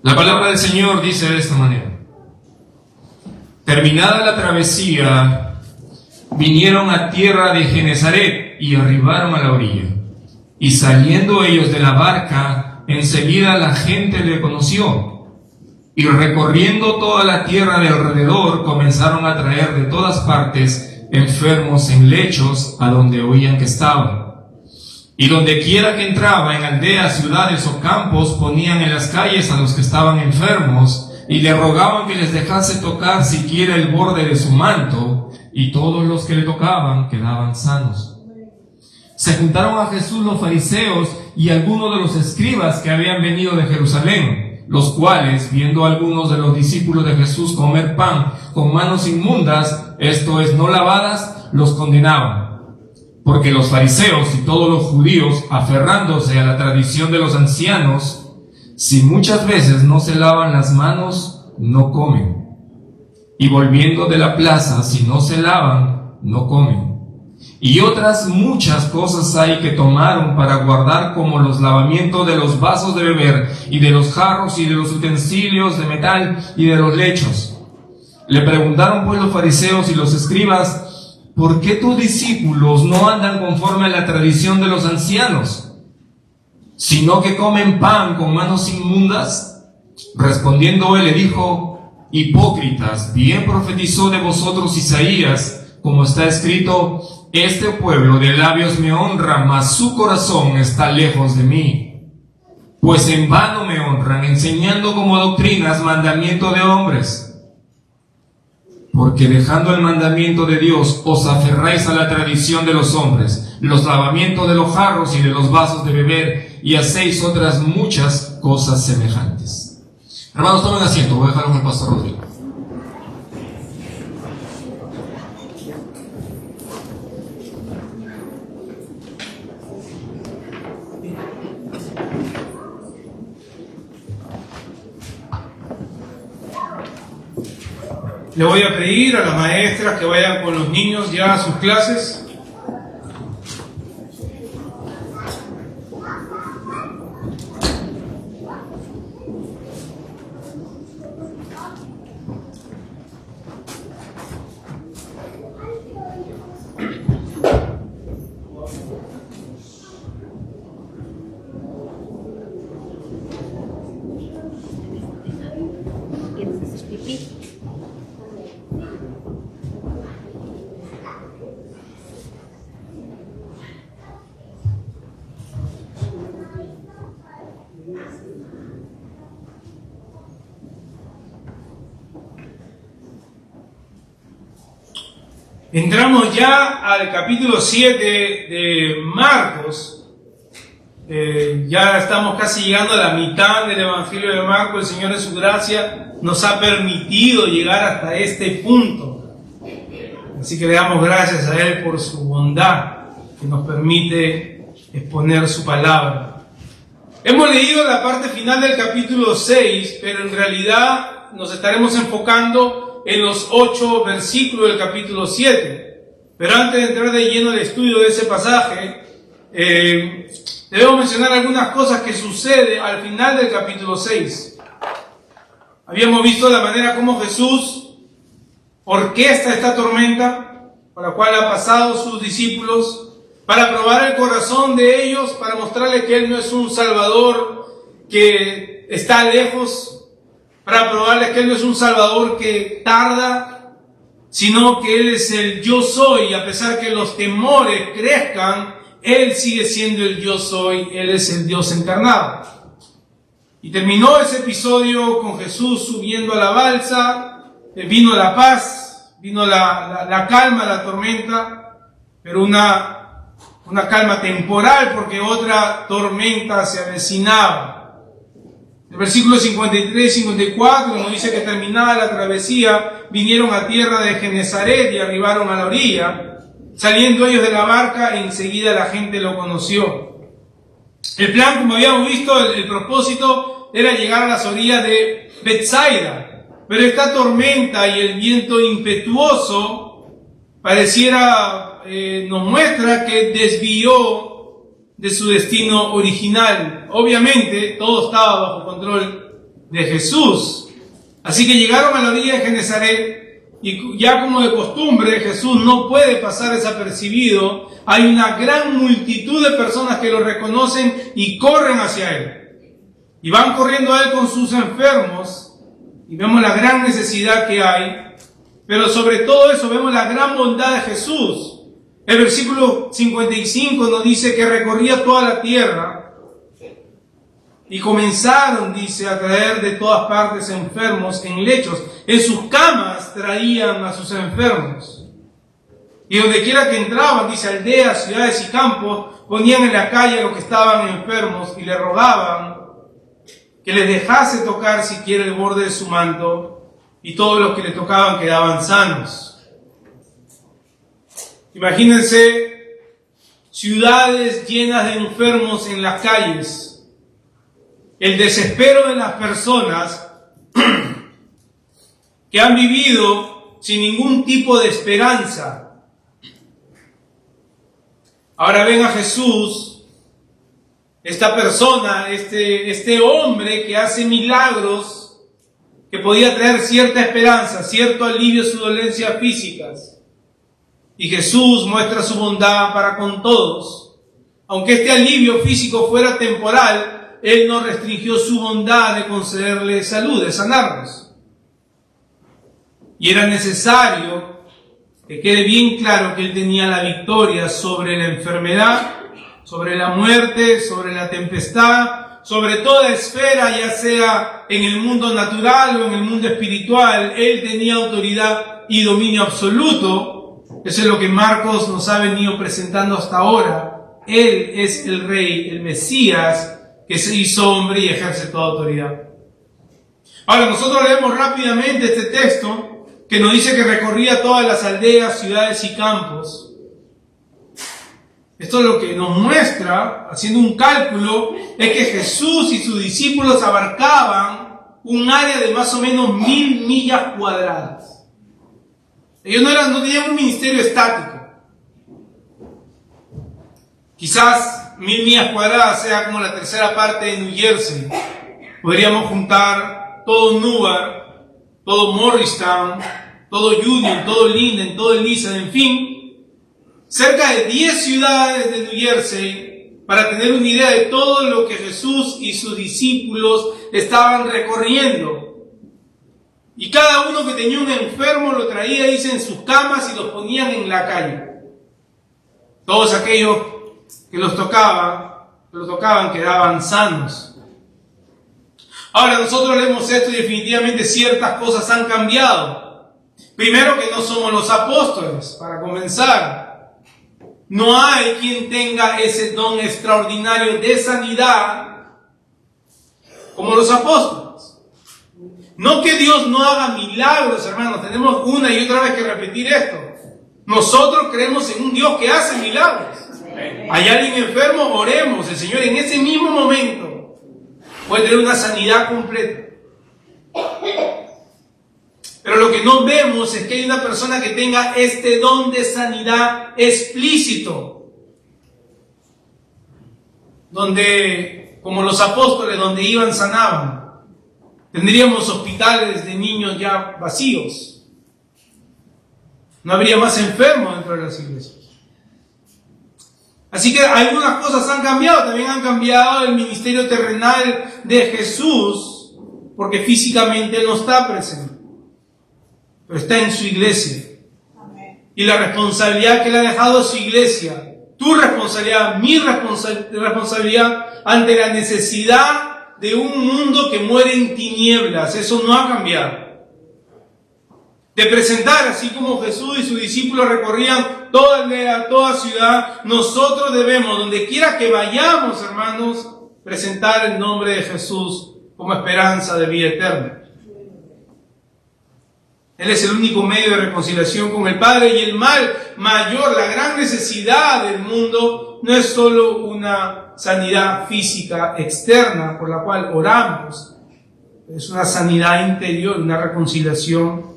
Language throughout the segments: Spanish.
La palabra del Señor dice de esta manera: terminada la travesía, vinieron a tierra de Genesaret y arribaron a la orilla. Y saliendo ellos de la barca, enseguida la gente le conoció. Y recorriendo toda la tierra de alrededor, comenzaron a traer de todas partes enfermos en lechos a donde oían que estaban. Y donde quiera que entraba, en aldeas, ciudades o campos, ponían en las calles a los que estaban enfermos, y le rogaban que les dejase tocar siquiera el borde de su manto, y todos los que le tocaban quedaban sanos. Se juntaron a Jesús los fariseos y algunos de los escribas que habían venido de Jerusalén, los cuales, viendo a algunos de los discípulos de Jesús comer pan con manos inmundas, esto es, no lavadas, los condenaban. Porque los fariseos y todos los judíos, aferrándose a la tradición de los ancianos, si muchas veces no se lavan las manos, no comen. Y volviendo de la plaza, si no se lavan, no comen. Y otras muchas cosas hay que tomaron para guardar, como los lavamientos de los vasos de beber, y de los jarros, y de los utensilios de metal, y de los lechos. Le preguntaron pues los fariseos y los escribas: ¿por qué tus discípulos no andan conforme a la tradición de los ancianos, sino que comen pan con manos inmundas? Respondiendo él le dijo: hipócritas, bien profetizó de vosotros Isaías, como está escrito: este pueblo de labios me honra, mas su corazón está lejos de mí. Pues en vano me honran, enseñando como doctrinas mandamiento de hombres. Porque dejando el mandamiento de Dios, os aferráis a la tradición de los hombres, los lavamientos de los jarros y de los vasos de beber, y hacéis otras muchas cosas semejantes. Hermanos, tomen asiento, voy a dejar con el pastor Rodrigo. Le voy a pedir a las maestras que vayan con los niños ya a sus clases. Entramos ya al capítulo 7 de Marcos. Ya estamos casi llegando a la mitad del Evangelio de Marcos. El Señor en su gracia nos ha permitido llegar hasta este punto. Así que le damos gracias a Él por su bondad, que nos permite exponer su palabra. Hemos leído la parte final del capítulo 6, pero en realidad nos estaremos enfocando en los 8 versículos del capítulo 7. Pero antes de entrar de lleno al estudio de ese pasaje, debemos mencionar algunas cosas que suceden al final del capítulo 6. Habíamos visto la manera como Jesús orquesta esta tormenta por la cual han pasado sus discípulos para probar el corazón de ellos, para mostrarles que Él no es un Salvador que está lejos, para probarles que Él no es un Salvador que tarda, sino que Él es el yo soy. A pesar que los temores crezcan, Él sigue siendo el yo soy, Él es el Dios encarnado. Y terminó ese episodio con Jesús subiendo a la balsa, vino la paz, vino la calma, la tormenta, pero una calma temporal porque otra tormenta se avecinaba. El versículo 53 y 54 nos dice que terminada la travesía, vinieron a tierra de Genesaret y arribaron a la orilla. Saliendo ellos de la barca, enseguida la gente lo conoció. El plan, como habíamos visto, el propósito era llegar a las orillas de Betsaida. Pero esta tormenta y el viento impetuoso pareciera, nos muestra que desvió de su destino original. Obviamente, todo estaba bajo control de Jesús. Así que llegaron a la orilla de Genesaret y ya como de costumbre Jesús no puede pasar desapercibido. Hay una gran multitud de personas que lo reconocen y corren hacia él. Y van corriendo a él con sus enfermos y vemos la gran necesidad que hay. Pero sobre todo eso vemos la gran bondad de Jesús. El versículo 55 nos dice que recorría toda la tierra y comenzaron, dice, a traer de todas partes enfermos en lechos. En sus camas traían a sus enfermos. Y donde quiera que entraban, dice, aldeas, ciudades y campos, ponían en la calle a los que estaban enfermos y le rogaban que les dejase tocar siquiera el borde de su manto, y todos los que le tocaban quedaban sanos. Imagínense ciudades llenas de enfermos en las calles. El desespero de las personas que han vivido sin ningún tipo de esperanza. Ahora ven a Jesús, esta persona, este hombre que hace milagros, que podía traer cierta esperanza, cierto alivio a sus dolencias físicas. Y Jesús muestra su bondad para con todos. Aunque este alivio físico fuera temporal, Él no restringió su bondad de concederle salud, de sanarnos. Y era necesario que quede bien claro que Él tenía la victoria sobre la enfermedad, sobre la muerte, sobre la tempestad, sobre toda esfera, ya sea en el mundo natural o en el mundo espiritual. Él tenía autoridad y dominio absoluto. Eso es lo que Marcos nos ha venido presentando hasta ahora. Él es el Rey, el Mesías, que se hizo hombre y ejerce toda autoridad. Ahora, nosotros leemos rápidamente este texto que nos dice que recorría todas las aldeas, ciudades y campos. Esto es lo que nos muestra, haciendo un cálculo, es que Jesús y sus discípulos abarcaban un área de más o menos 1000 millas cuadradas. Ellos no tenían un ministerio estático. Quizás 1000 millas cuadradas sea como la tercera parte de New Jersey. Podríamos juntar todo Newark, todo Morristown, todo Union, todo Linden, todo Elizabeth, en fin, cerca de 10 ciudades de New Jersey, para tener una idea de todo lo que Jesús y sus discípulos estaban recorriendo. Y cada uno que tenía un enfermo lo traía, dice, en sus camas y los ponían en la calle. Todos aquellos que los tocaban quedaban sanos. Ahora nosotros leemos esto y definitivamente ciertas cosas han cambiado. Primero, que no somos los apóstoles, para comenzar. No hay quien tenga ese don extraordinario de sanidad como los apóstoles. No que Dios no haga milagros, hermanos. Tenemos una y otra vez que repetir esto. Nosotros creemos en un Dios que hace milagros. Hay alguien enfermo, oremos. El Señor en ese mismo momento puede tener una sanidad completa. Pero lo que no vemos es que hay una persona que tenga este don de sanidad explícito. Donde, como los apóstoles, donde iban, sanaban. Tendríamos hospitales de niños ya vacíos. No habría más enfermos dentro de las iglesias. Así que algunas cosas han cambiado. También han cambiado el ministerio terrenal de Jesús, porque físicamente no está presente, pero está en su iglesia. Y la responsabilidad que le ha dejado a su iglesia, tu responsabilidad, mi responsabilidad ante la necesidad de un mundo que muere en tinieblas, eso no ha cambiado. De presentar, así como Jesús y sus discípulos recorrían toda aldea, toda ciudad, nosotros debemos, donde quiera que vayamos, hermanos, presentar el nombre de Jesús como esperanza de vida eterna. Él es el único medio de reconciliación con el Padre, y el mal mayor, la gran necesidad del mundo, no es solo una sanidad física externa por la cual oramos, es una sanidad interior, una reconciliación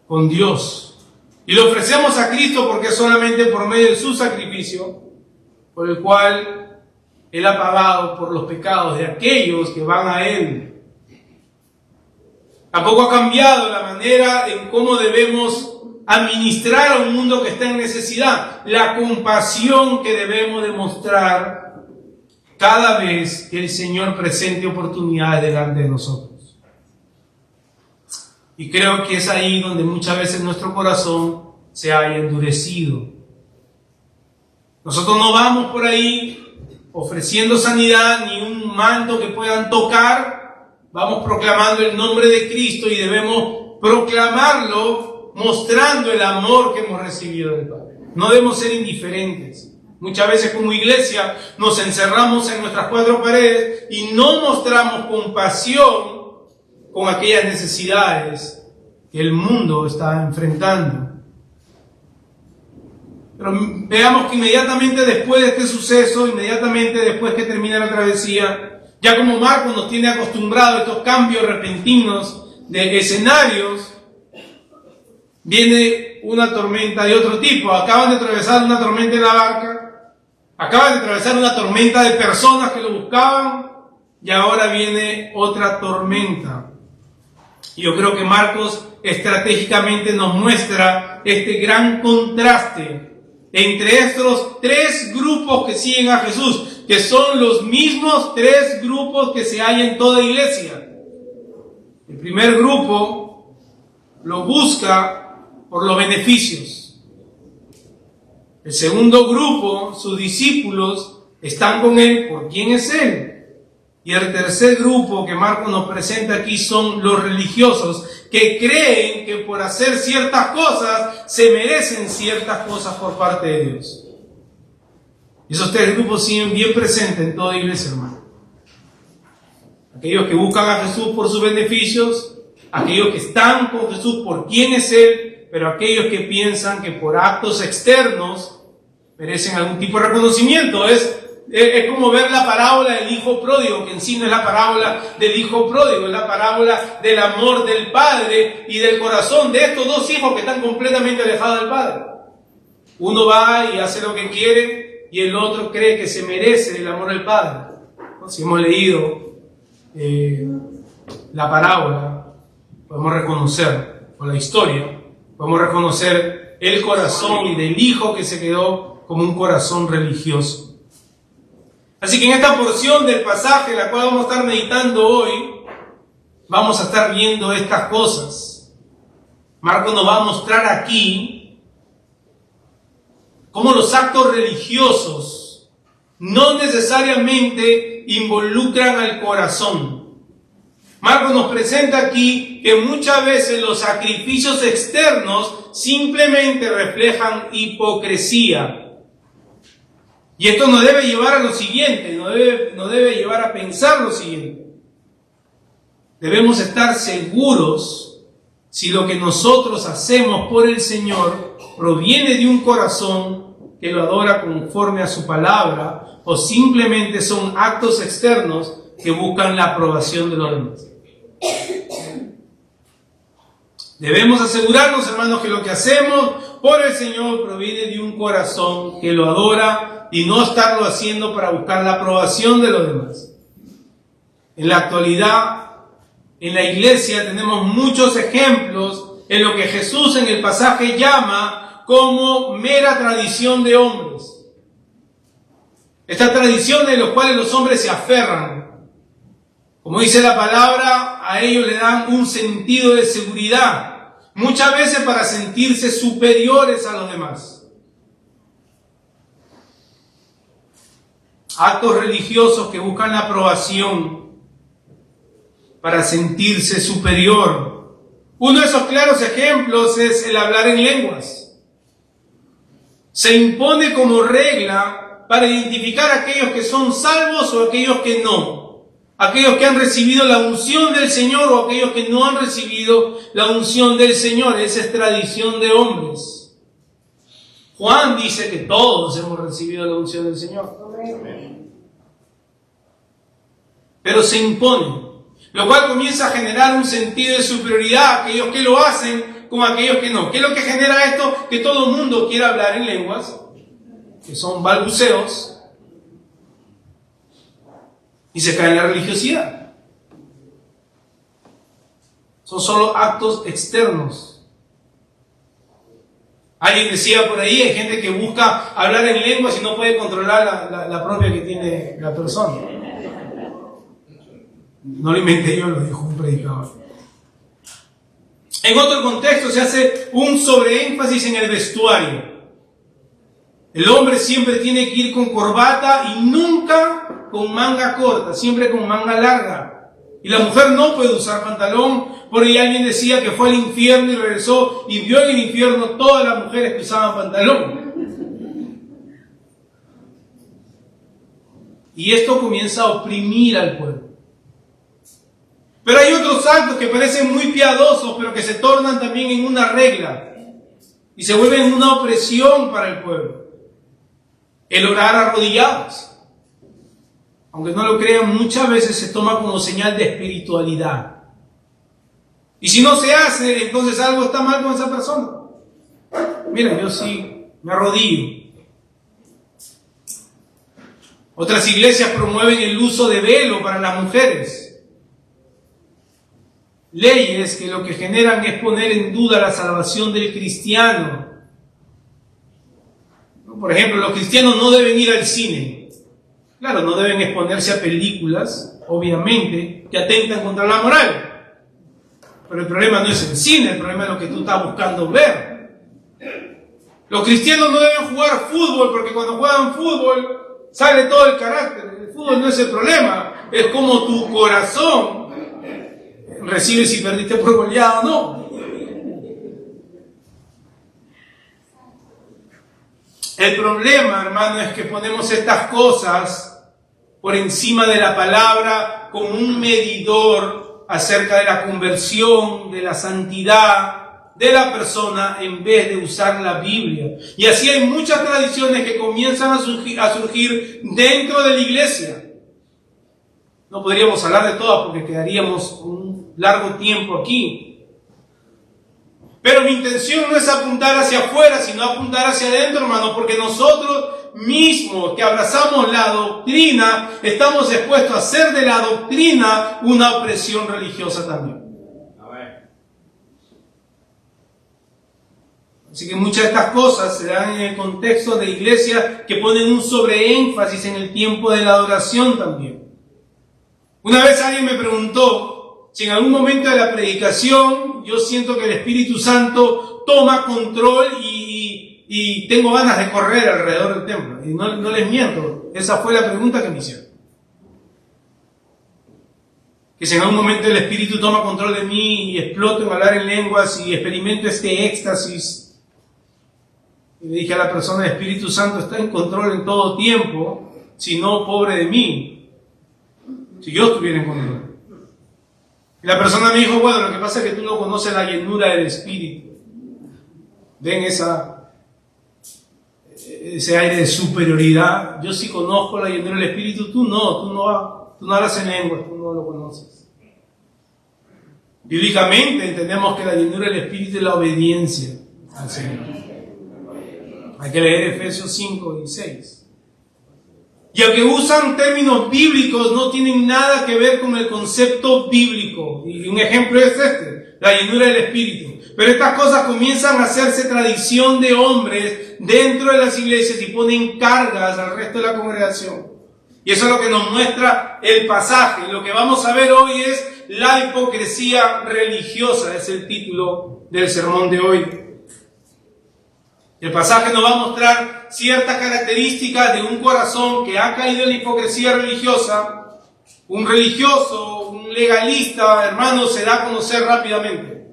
con Dios. Y lo ofrecemos a Cristo porque es solamente por medio de su sacrificio, por el cual Él ha pagado por los pecados de aquellos que van a Él Tampoco ha cambiado la manera en cómo debemos administrar a un mundo que está en necesidad. La compasión que debemos demostrar cada vez que el Señor presente oportunidades delante de nosotros. Y creo que es ahí donde muchas veces nuestro corazón se haya endurecido. Nosotros no vamos por ahí ofreciendo sanidad ni un manto que puedan tocar. Vamos proclamando el nombre de Cristo y debemos proclamarlo mostrando el amor que hemos recibido del Padre. No debemos ser indiferentes. Muchas veces como iglesia nos encerramos en nuestras cuatro paredes y no mostramos compasión con aquellas necesidades que el mundo está enfrentando. Pero veamos que inmediatamente después de este suceso, inmediatamente después que termina la travesía, ya como Marcos nos tiene acostumbrado a estos cambios repentinos de escenarios, viene una tormenta de otro tipo. Acaban de atravesar una tormenta en la barca, acaban de atravesar una tormenta de personas que lo buscaban, y ahora viene otra tormenta. Y yo creo que Marcos estratégicamente nos muestra este gran contraste entre estos tres grupos que siguen a Jesús, que son los mismos tres grupos que se hay en toda iglesia. El primer grupo lo busca por los beneficios. El segundo grupo, sus discípulos, están con él por quién es él. Y el tercer grupo que Marcos nos presenta aquí son los religiosos, que creen que por hacer ciertas cosas se merecen ciertas cosas por parte de Dios. Y esos tres grupos siguen bien presentes en toda iglesia, hermano. Aquellos que buscan a Jesús por sus beneficios, aquellos que están con Jesús por quién es Él, pero aquellos que piensan que por actos externos merecen algún tipo de reconocimiento. Es como ver la parábola del hijo pródigo, que en sí no es la parábola del hijo pródigo, es la parábola del amor del padre y del corazón de estos dos hijos que están completamente alejados del padre. Uno va y hace lo que quiere y el otro cree que se merece el amor del padre. Si hemos leído la parábola, podemos reconocer, o la historia, podemos reconocer el corazón del hijo que se quedó como un corazón religioso. Así que en esta porción del pasaje, la cual vamos a estar meditando hoy, vamos a estar viendo estas cosas. Marcos nos va a mostrar aquí cómo los actos religiosos no necesariamente involucran al corazón. Marcos nos presenta aquí que muchas veces los sacrificios externos simplemente reflejan hipocresía. Y esto nos debe llevar a lo siguiente, nos debe llevar a pensar lo siguiente. Debemos estar seguros si lo que nosotros hacemos por el Señor proviene de un corazón que lo adora conforme a su palabra, o simplemente son actos externos que buscan la aprobación de los demás. Debemos asegurarnos, hermanos, que lo que hacemos por el Señor proviene de un corazón que lo adora y no estarlo haciendo para buscar la aprobación de los demás. En la actualidad, en la iglesia tenemos muchos ejemplos en lo que Jesús en el pasaje llama como mera tradición de hombres. Estas tradiciones en las cuales los hombres se aferran. Como dice la palabra, a ellos le dan un sentido de seguridad, muchas veces para sentirse superiores a los demás. Actos religiosos que buscan la aprobación para sentirse superior. Uno de esos claros ejemplos es el hablar en lenguas. Se impone como regla para identificar a aquellos que son salvos o aquellos que no. Aquellos que han recibido la unción del Señor o aquellos que no han recibido la unción del Señor. Esa es tradición de hombres. Juan dice que todos hemos recibido la unción del Señor. Pero se impone, lo cual comienza a generar un sentido de superioridad a aquellos que lo hacen como a aquellos que no. ¿Qué es lo que genera esto? Que todo el mundo quiera hablar en lenguas, que son balbuceos, y se cae en la religiosidad. son solo actos externos. Alguien decía por ahí, hay gente que busca hablar en lenguas y no puede controlar la propia que tiene la persona. No lo inventé yo, lo dijo un predicador. En otro contexto se hace un sobreénfasis en el vestuario. El hombre siempre tiene que ir con corbata y nunca con manga corta, siempre con manga larga. Y la mujer no puede usar pantalón, porque alguien decía que fue al infierno y regresó y vio en el infierno todas las mujeres que usaban pantalón. Y esto comienza a oprimir al pueblo. Pero hay otros actos que parecen muy piadosos, pero que se tornan también en una regla y se vuelven una opresión para el pueblo. El orar arrodillados. Aunque no lo crean, muchas veces se toma como señal de espiritualidad. Y si no se hace, entonces algo está mal con esa persona. Mira, yo sí me arrodillo. Otras iglesias promueven el uso de velo para las mujeres. Leyes que lo que generan es poner en duda la salvación del cristiano. Por ejemplo, los cristianos no deben ir al cine. Claro, no deben exponerse a películas, obviamente, que atentan contra la moral. Pero el problema no es el cine, el problema es lo que tú estás buscando ver. Los cristianos no deben jugar fútbol, porque cuando juegan fútbol sale todo el carácter. El fútbol no es el problema, es como tu corazón recibe si perdiste por goleada o no. El problema, hermano, es que ponemos estas cosas por encima de la palabra como un medidor acerca de la conversión, de la santidad de la persona, en vez de usar la Biblia. Y así hay muchas tradiciones que comienzan a surgir dentro de la iglesia. No podríamos hablar de todas porque quedaríamos un largo tiempo aquí. Pero mi intención no es apuntar hacia afuera, sino apuntar hacia adentro, hermano, porque nosotros mismos que abrazamos la doctrina, estamos expuestos a hacer de la doctrina una opresión religiosa también. Así que muchas de estas cosas se dan en el contexto de iglesias que ponen un sobreénfasis en el tiempo de la adoración también. Una vez alguien me preguntó si en algún momento de la predicación yo siento que el Espíritu Santo toma control y tengo ganas de correr alrededor del templo. Y no les miento, esa fue la pregunta que me hicieron. Que si en algún momento el Espíritu toma control de mí y exploto en hablar en lenguas y experimento este éxtasis. Y le dije a la persona, el Espíritu Santo está en control en todo tiempo, si no, pobre de mí, si yo estuviera en control. Y la persona me dijo, bueno, lo que pasa es que tú no conoces la llenura del Espíritu. Ven ese aire de superioridad. Yo sí conozco la llenura del Espíritu, tú no hablas en lenguas, tú no lo conoces. Bíblicamente entendemos que la llenura del Espíritu es la obediencia al Señor. Hay que leer Efesios 5 y 6. Y aunque usan términos bíblicos, no tienen nada que ver con el concepto bíblico. Y un ejemplo es este, la llenura del Espíritu. Pero estas cosas comienzan a hacerse tradición de hombres dentro de las iglesias y ponen cargas al resto de la congregación. Y eso es lo que nos muestra el pasaje. Lo que vamos a ver hoy es la hipocresía religiosa, es el título del sermón de hoy. El pasaje nos va a mostrar ciertas características de un corazón que ha caído en la hipocresía religiosa. Un religioso, un legalista, hermano, se da a conocer rápidamente.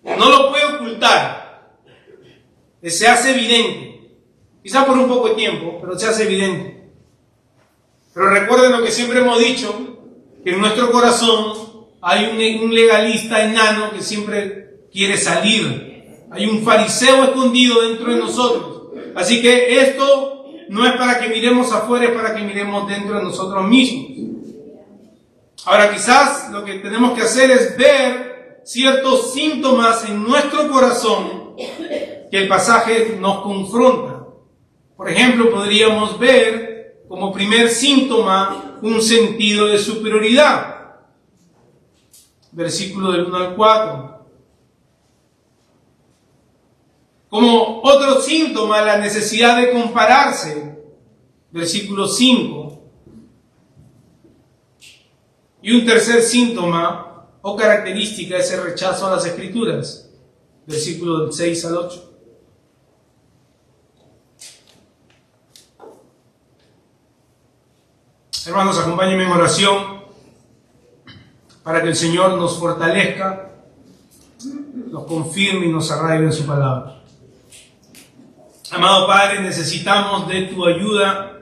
No lo puede ocultar. Se hace evidente. Quizá por un poco de tiempo, pero se hace evidente. Pero recuerden lo que siempre hemos dicho, que en nuestro corazón hay un legalista enano que siempre quiere salir. Hay un fariseo escondido dentro de nosotros. Así que esto no es para que miremos afuera, es para que miremos dentro de nosotros mismos. Ahora quizás lo que tenemos que hacer es ver ciertos síntomas en nuestro corazón que el pasaje nos confronta. Por ejemplo, podríamos ver como primer síntoma un sentido de superioridad. versículo del 1 al 4. Como otro síntoma, la necesidad de compararse, versículo 5. Y un tercer síntoma o característica es el rechazo a las Escrituras, versículo del 6 al 8. Hermanos, acompáñenme en oración para que el Señor nos fortalezca, nos confirme y nos arraigue en su palabra. Amado Padre, necesitamos de tu ayuda.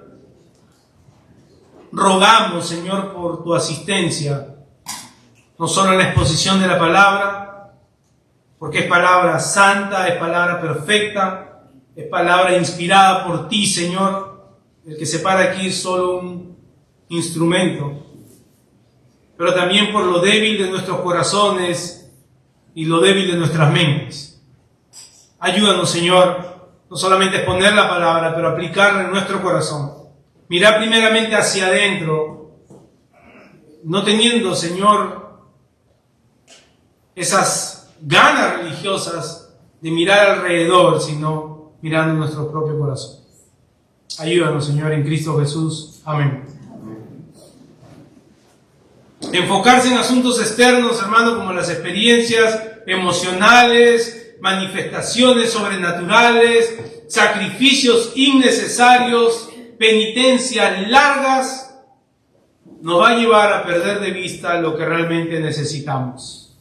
Rogamos, Señor, por tu asistencia, no solo en la exposición de la palabra, porque es palabra santa, es palabra perfecta, es palabra inspirada por ti, Señor. El que se para aquí es solo un instrumento, pero también por lo débil de nuestros corazones y lo débil de nuestras mentes. Ayúdanos, Señor, no solamente exponer la palabra, pero aplicarla en nuestro corazón. Mirar primeramente hacia adentro, no teniendo, Señor, esas ganas religiosas de mirar alrededor, sino mirando nuestro propio corazón. Ayúdanos, Señor, en Cristo Jesús. Amén. Enfocarse en asuntos externos, hermano, como las experiencias emocionales, manifestaciones sobrenaturales, sacrificios innecesarios, penitencias largas, nos va a llevar a perder de vista lo que realmente necesitamos.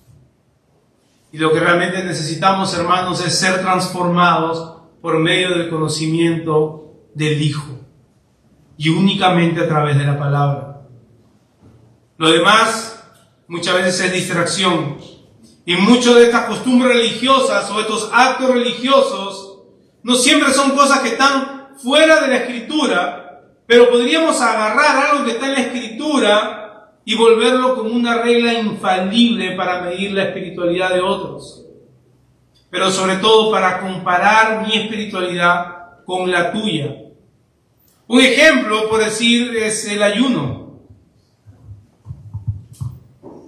Y lo que realmente necesitamos, hermanos, es ser transformados por medio del conocimiento del Hijo, y únicamente a través de la palabra. Lo demás muchas veces es distracción, y muchas de estas costumbres religiosas o estos actos religiosos no siempre son cosas que están fuera de la Escritura, pero podríamos agarrar algo que está en la Escritura y volverlo como una regla infalible para medir la espiritualidad de otros, pero sobre todo para comparar mi espiritualidad con la tuya. Un ejemplo, por decir, es el ayuno.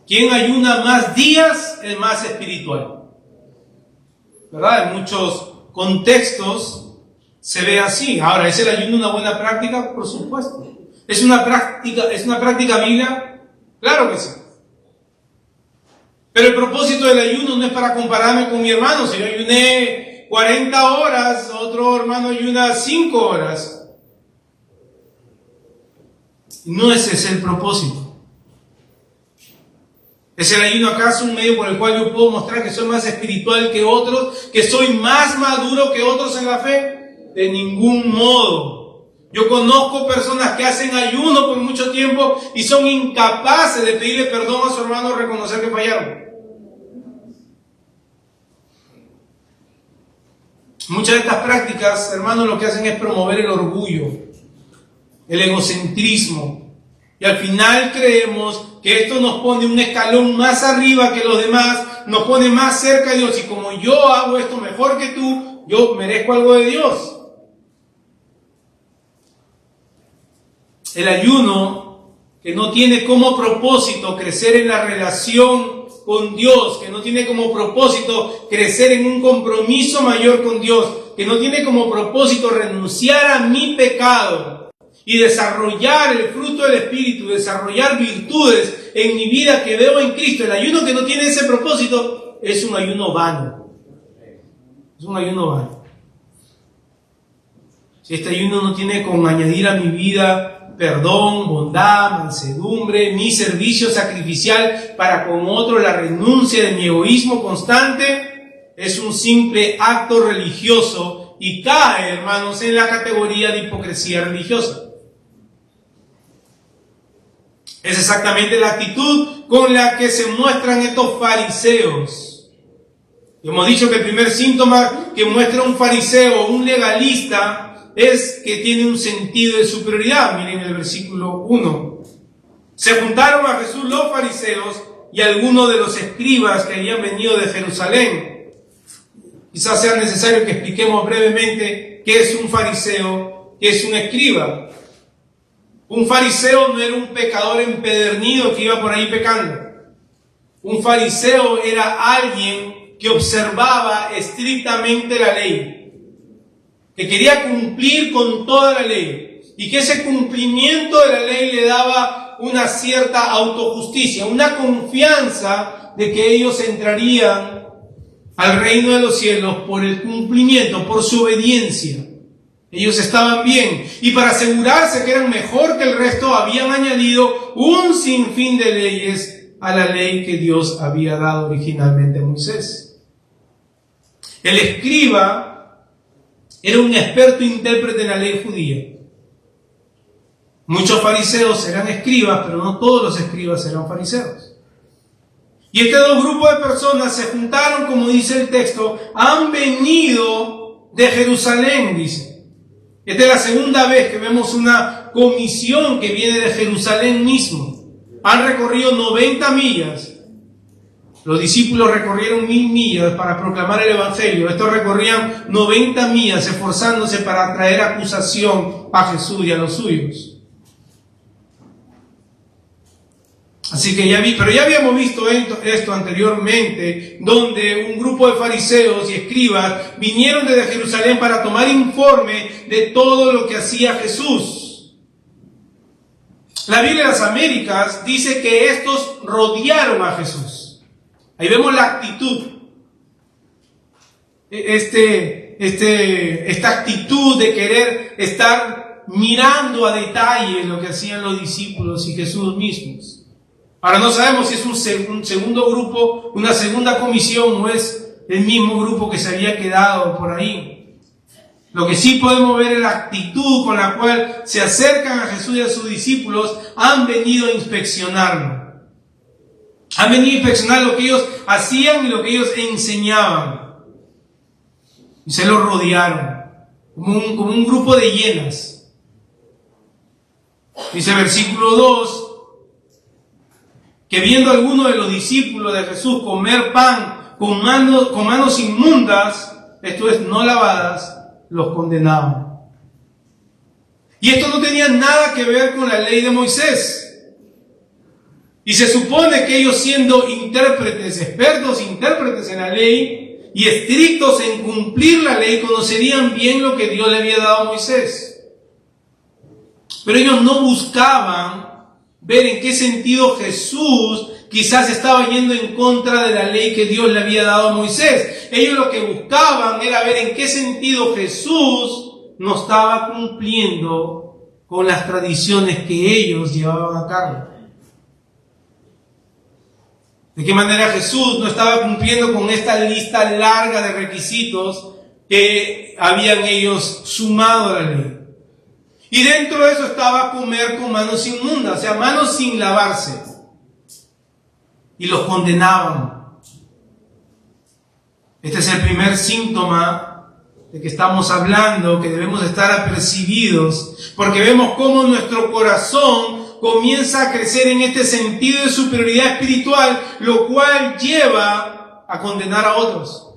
Quien ayuna más días es más espiritual, ¿verdad? En muchos contextos se ve así. Ahora, ¿es el ayuno una buena práctica? Por supuesto. ¿Es una práctica bíblica? Claro que sí. Pero el propósito del ayuno no es para compararme con mi hermano. Si yo ayuné 40 horas, otro hermano ayuna 5 horas. No ese es el propósito. ¿Es el ayuno acaso un medio por el cual yo puedo mostrar que soy más espiritual que otros, que soy más maduro que otros en la fe? De ningún modo. Yo conozco personas que hacen ayuno por mucho tiempo y son incapaces de pedirle perdón a su hermano o reconocer que fallaron. Muchas de estas prácticas, hermanos, lo que hacen es promover el orgullo, el egocentrismo. Y al final creemos que esto nos pone un escalón más arriba que los demás, nos pone más cerca de Dios. Y como yo hago esto mejor que tú, yo merezco algo de Dios. El ayuno, que no tiene como propósito crecer en la relación con Dios, que no tiene como propósito crecer en un compromiso mayor con Dios, que no tiene como propósito renunciar a mi pecado y desarrollar el fruto del Espíritu, desarrollar virtudes en mi vida que veo en Cristo. El ayuno que no tiene ese propósito es un ayuno vano. Es un ayuno vano. Si este ayuno no tiene con añadir a mi vida perdón, bondad, mansedumbre, mi servicio sacrificial para con otro, la renuncia de mi egoísmo constante, es un simple acto religioso y cae, hermanos, en la categoría de hipocresía religiosa. Es exactamente la actitud con la que se muestran estos fariseos. Hemos dicho que el primer síntoma que muestra un fariseo, un legalista, es que tiene un sentido de superioridad. Miren el versículo 1. Se juntaron a Jesús los fariseos y algunos de los escribas que habían venido de Jerusalén. Quizás sea necesario que expliquemos brevemente qué es un fariseo, qué es un escriba. Un fariseo no era un pecador empedernido que iba por ahí pecando. Un fariseo era alguien que observaba estrictamente la ley, que quería cumplir con toda la ley y que ese cumplimiento de la ley le daba una cierta autojusticia, una confianza de que ellos entrarían al reino de los cielos por el cumplimiento, por su obediencia. Ellos estaban bien, y para asegurarse que eran mejor que el resto, habían añadido un sinfín de leyes a la ley que Dios había dado originalmente a Moisés. El escriba era un experto intérprete en la ley judía. Muchos fariseos eran escribas, pero no todos los escribas eran fariseos. Y estos dos grupos de personas se juntaron, como dice el texto, han venido de Jerusalén, dice. Esta es la segunda vez que vemos una comisión que viene de Jerusalén mismo. Han recorrido 90 millas. Los discípulos recorrieron 1000 millas para proclamar el Evangelio. Estos recorrían 90 millas esforzándose para traer acusación a Jesús y a los suyos. Así que pero ya habíamos visto esto anteriormente, donde un grupo de fariseos y escribas vinieron desde Jerusalén para tomar informe de todo lo que hacía Jesús. La Biblia de las Américas dice que estos rodearon a Jesús. Ahí vemos la actitud. Esta actitud de querer estar mirando a detalle lo que hacían los discípulos y Jesús mismos. Ahora no sabemos si es un segundo grupo, una segunda comisión, o es el mismo grupo que se había quedado por ahí. Lo que sí podemos ver es la actitud con la cual se acercan a Jesús y a sus discípulos. Han venido a inspeccionarlo. Han venido a inspeccionar lo que ellos hacían y lo que ellos enseñaban. Y se los rodearon, como un grupo de hienas. Dice el versículo 2, que viendo a algunos de los discípulos de Jesús comer pan con manos inmundas, esto es, no lavadas, los condenaban. Y esto no tenía nada que ver con la ley de Moisés. Y se supone que ellos, siendo intérpretes, expertos intérpretes en la ley y estrictos en cumplir la ley, conocerían bien lo que Dios le había dado a Moisés. Pero ellos no buscaban ver en qué sentido Jesús quizás estaba yendo en contra de la ley que Dios le había dado a Moisés. Ellos lo que buscaban era ver en qué sentido Jesús no estaba cumpliendo con las tradiciones que ellos llevaban a cabo. De qué manera Jesús no estaba cumpliendo con esta lista larga de requisitos que habían ellos sumado a la ley. Y dentro de eso estaba comer con manos inmundas, o sea, manos sin lavarse. Y los condenaban. Este es el primer síntoma de que estamos hablando, que debemos estar apercibidos, porque vemos cómo nuestro corazón comienza a crecer en este sentido de superioridad espiritual, lo cual lleva a condenar a otros.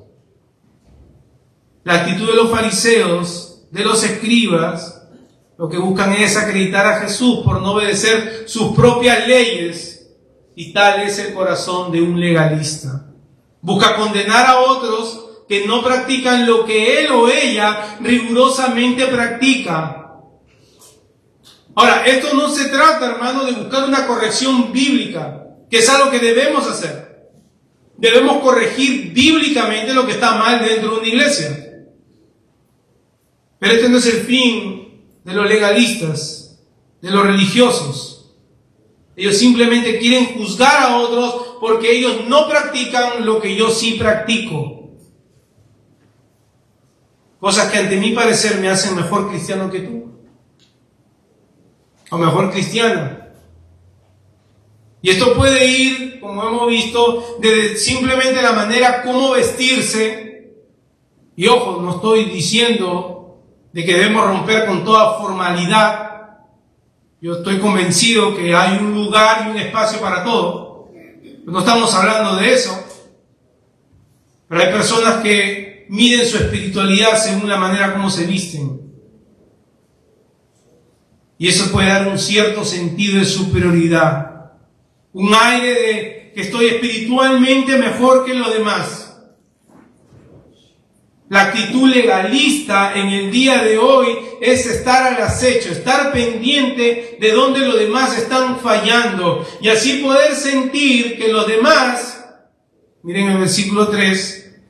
La actitud de los fariseos, de los escribas, lo que buscan es acreditar a Jesús por no obedecer sus propias leyes, y tal es el corazón de un legalista. Busca condenar a otros que no practican lo que él o ella rigurosamente practica. Ahora, esto no se trata, hermano, de buscar una corrección bíblica, que es algo que debemos hacer. Debemos corregir bíblicamente lo que está mal dentro de una iglesia. Pero este no es el fin de los legalistas, de los religiosos. Ellos simplemente quieren juzgar a otros porque ellos no practican lo que yo sí practico. Cosas que ante mi parecer me hacen mejor cristiano que tú. O mejor cristiana. Y esto puede ir, como hemos visto, desde simplemente la manera como vestirse. Y ojo, no estoy diciendo de que debemos romper con toda formalidad. Yo estoy convencido que hay un lugar y un espacio para todo. No estamos hablando de eso. Pero hay personas que miden su espiritualidad según la manera como se visten. Y eso puede dar un cierto sentido de superioridad. Un aire de que estoy espiritualmente mejor que los demás. La actitud legalista en el día de hoy es estar al acecho, estar pendiente de dónde los demás están fallando y así poder sentir que los demás, miren el versículo 3,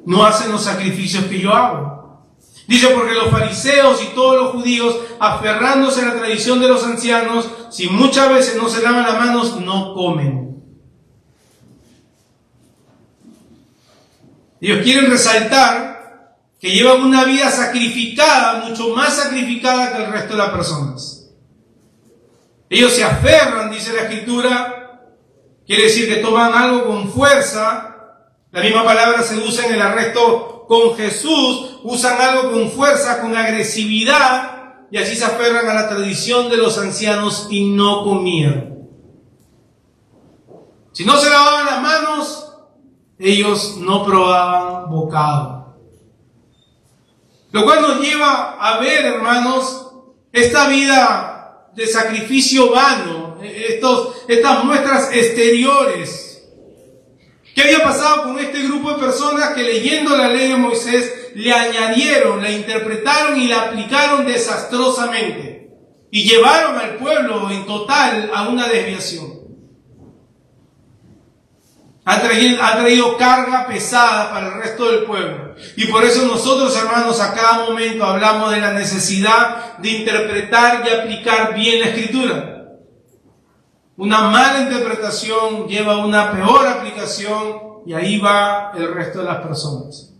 no hacen los sacrificios que yo hago. Dice, porque los fariseos y todos los judíos, aferrándose a la tradición de los ancianos, si muchas veces no se lavan las manos, no comen. Ellos quieren resaltar que llevan una vida sacrificada, mucho más sacrificada que el resto de las personas. Ellos se aferran, dice la Escritura, quiere decir que toman algo con fuerza. La misma palabra se usa en el arresto con Jesús, usan algo con fuerza, con agresividad, y así se aferran a la tradición de los ancianos y no comían. Si no se lavaban las manos, ellos no probaban bocado. Lo cual nos lleva a ver, hermanos, esta vida de sacrificio vano, estas muestras exteriores. ¿Qué había pasado con este grupo de personas que leyendo la ley de Moisés le añadieron, la interpretaron y la aplicaron desastrosamente y llevaron al pueblo en total a una desviación? Ha traído carga pesada para el resto del pueblo. Y por eso nosotros, hermanos, a cada momento hablamos de la necesidad de interpretar y aplicar bien la Escritura. Una mala interpretación lleva a una peor aplicación y ahí va el resto de las personas.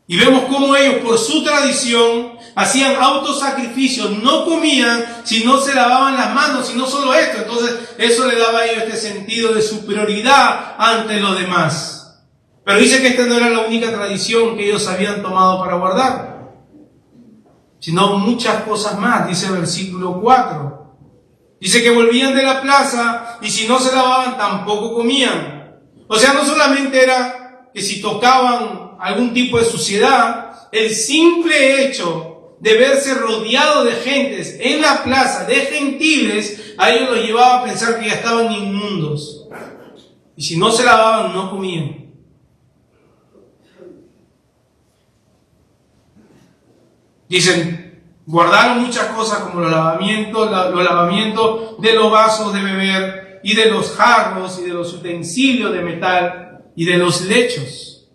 Y vemos cómo ellos, por su tradición, hacían autosacrificios, no comían si no se lavaban las manos, y no solo esto. Entonces, eso le daba a ellos este sentido de superioridad ante los demás. Pero dice que esta no era la única tradición que ellos habían tomado para guardar, sino muchas cosas más. Dice el versículo 4. Dice que volvían de la plaza y si no se lavaban tampoco comían. O sea, no solamente era que si tocaban algún tipo de suciedad, el simple hecho de verse rodeado de gentes en la plaza, de gentiles, a ellos los llevaba a pensar que ya estaban inmundos. Y si no se lavaban, no comían. Dicen, guardaron muchas cosas como los lavamientos de los vasos de beber y de los jarros y de los utensilios de metal y de los lechos.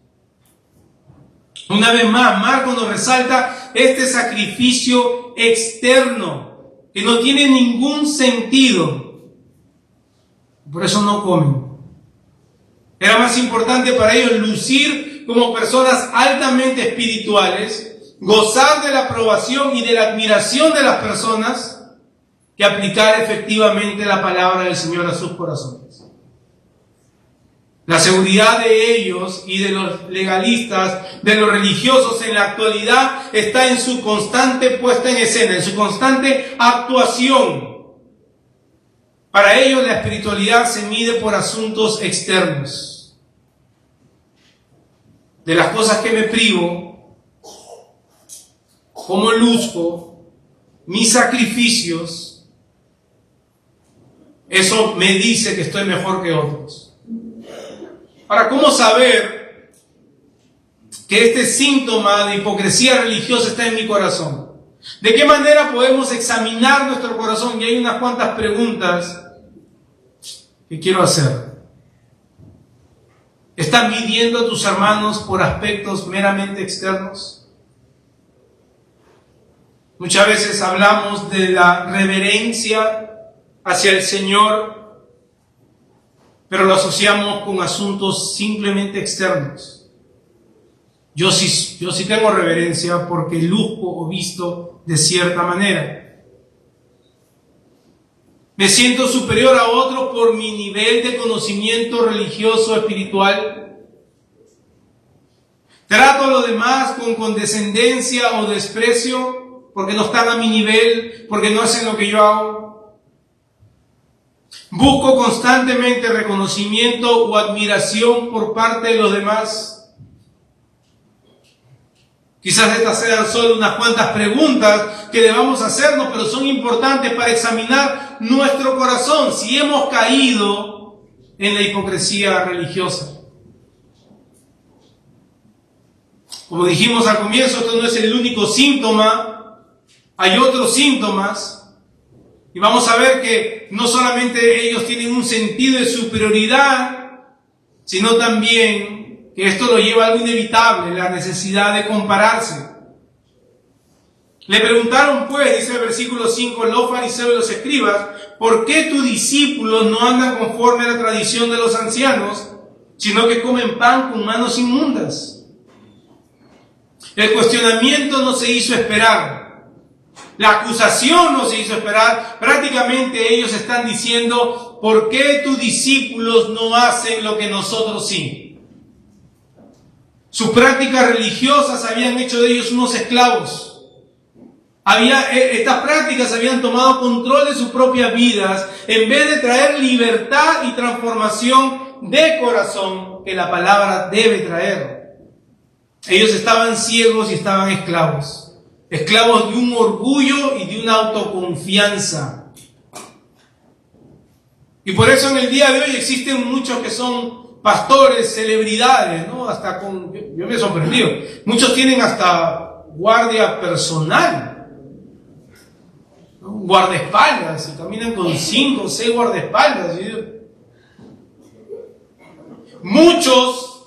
Una vez más, Marcos nos resalta este sacrificio externo que no tiene ningún sentido. Por eso no comen. Era más importante para ellos lucir como personas altamente espirituales, gozar de la aprobación y de la admiración de las personas, que aplicar efectivamente la palabra del Señor a sus corazones. La seguridad de ellos y de los legalistas, de los religiosos en la actualidad, está en su constante puesta en escena, en su constante actuación. Para ellos la espiritualidad se mide por asuntos externos. De las cosas que me privo, cómo luzco, mis sacrificios, eso me dice que estoy mejor que otros. Ahora, ¿cómo saber que este síntoma de hipocresía religiosa está en mi corazón? ¿De qué manera podemos examinar nuestro corazón? Y hay unas cuantas preguntas que quiero hacer. ¿Estás midiendo a tus hermanos por aspectos meramente externos? Muchas veces hablamos de la reverencia hacia el Señor, pero lo asociamos con asuntos simplemente externos. Yo sí tengo reverencia porque luzco o visto de cierta manera. Me siento superior a otros por mi nivel de conocimiento religioso espiritual. Trato a los demás con condescendencia o desprecio porque no están a mi nivel, porque no hacen lo que yo hago. Busco constantemente reconocimiento o admiración por parte de los demás. Quizás estas sean solo unas cuantas preguntas que debamos hacernos, pero son importantes para examinar nuestro corazón, si hemos caído en la hipocresía religiosa. Como dijimos al comienzo, esto no es el único síntoma, hay otros síntomas, y vamos a ver que no solamente ellos tienen un sentido de superioridad, sino también que esto lo lleva a algo inevitable, la necesidad de compararse. Le preguntaron pues, dice el versículo 5, los fariseos y los escribas, ¿por qué tus discípulos no andan conforme a la tradición de los ancianos, sino que comen pan con manos inmundas? El cuestionamiento no se hizo esperar. La acusación no se hizo esperar. Prácticamente ellos están diciendo, ¿por qué tus discípulos no hacen lo que nosotros sí? Sus prácticas religiosas habían hecho de ellos unos esclavos. Estas prácticas habían tomado control de sus propias vidas en vez de traer libertad y transformación de corazón que la palabra debe traer. Ellos estaban ciegos y estaban esclavos de un orgullo y de una autoconfianza. Y por eso en el día de hoy existen muchos que son pastores, celebridades, ¿no? Yo me he sorprendido. Muchos tienen hasta guardia personal, ¿no? Guardaespaldas, y caminan con 5 o 6 guardaespaldas. Muchos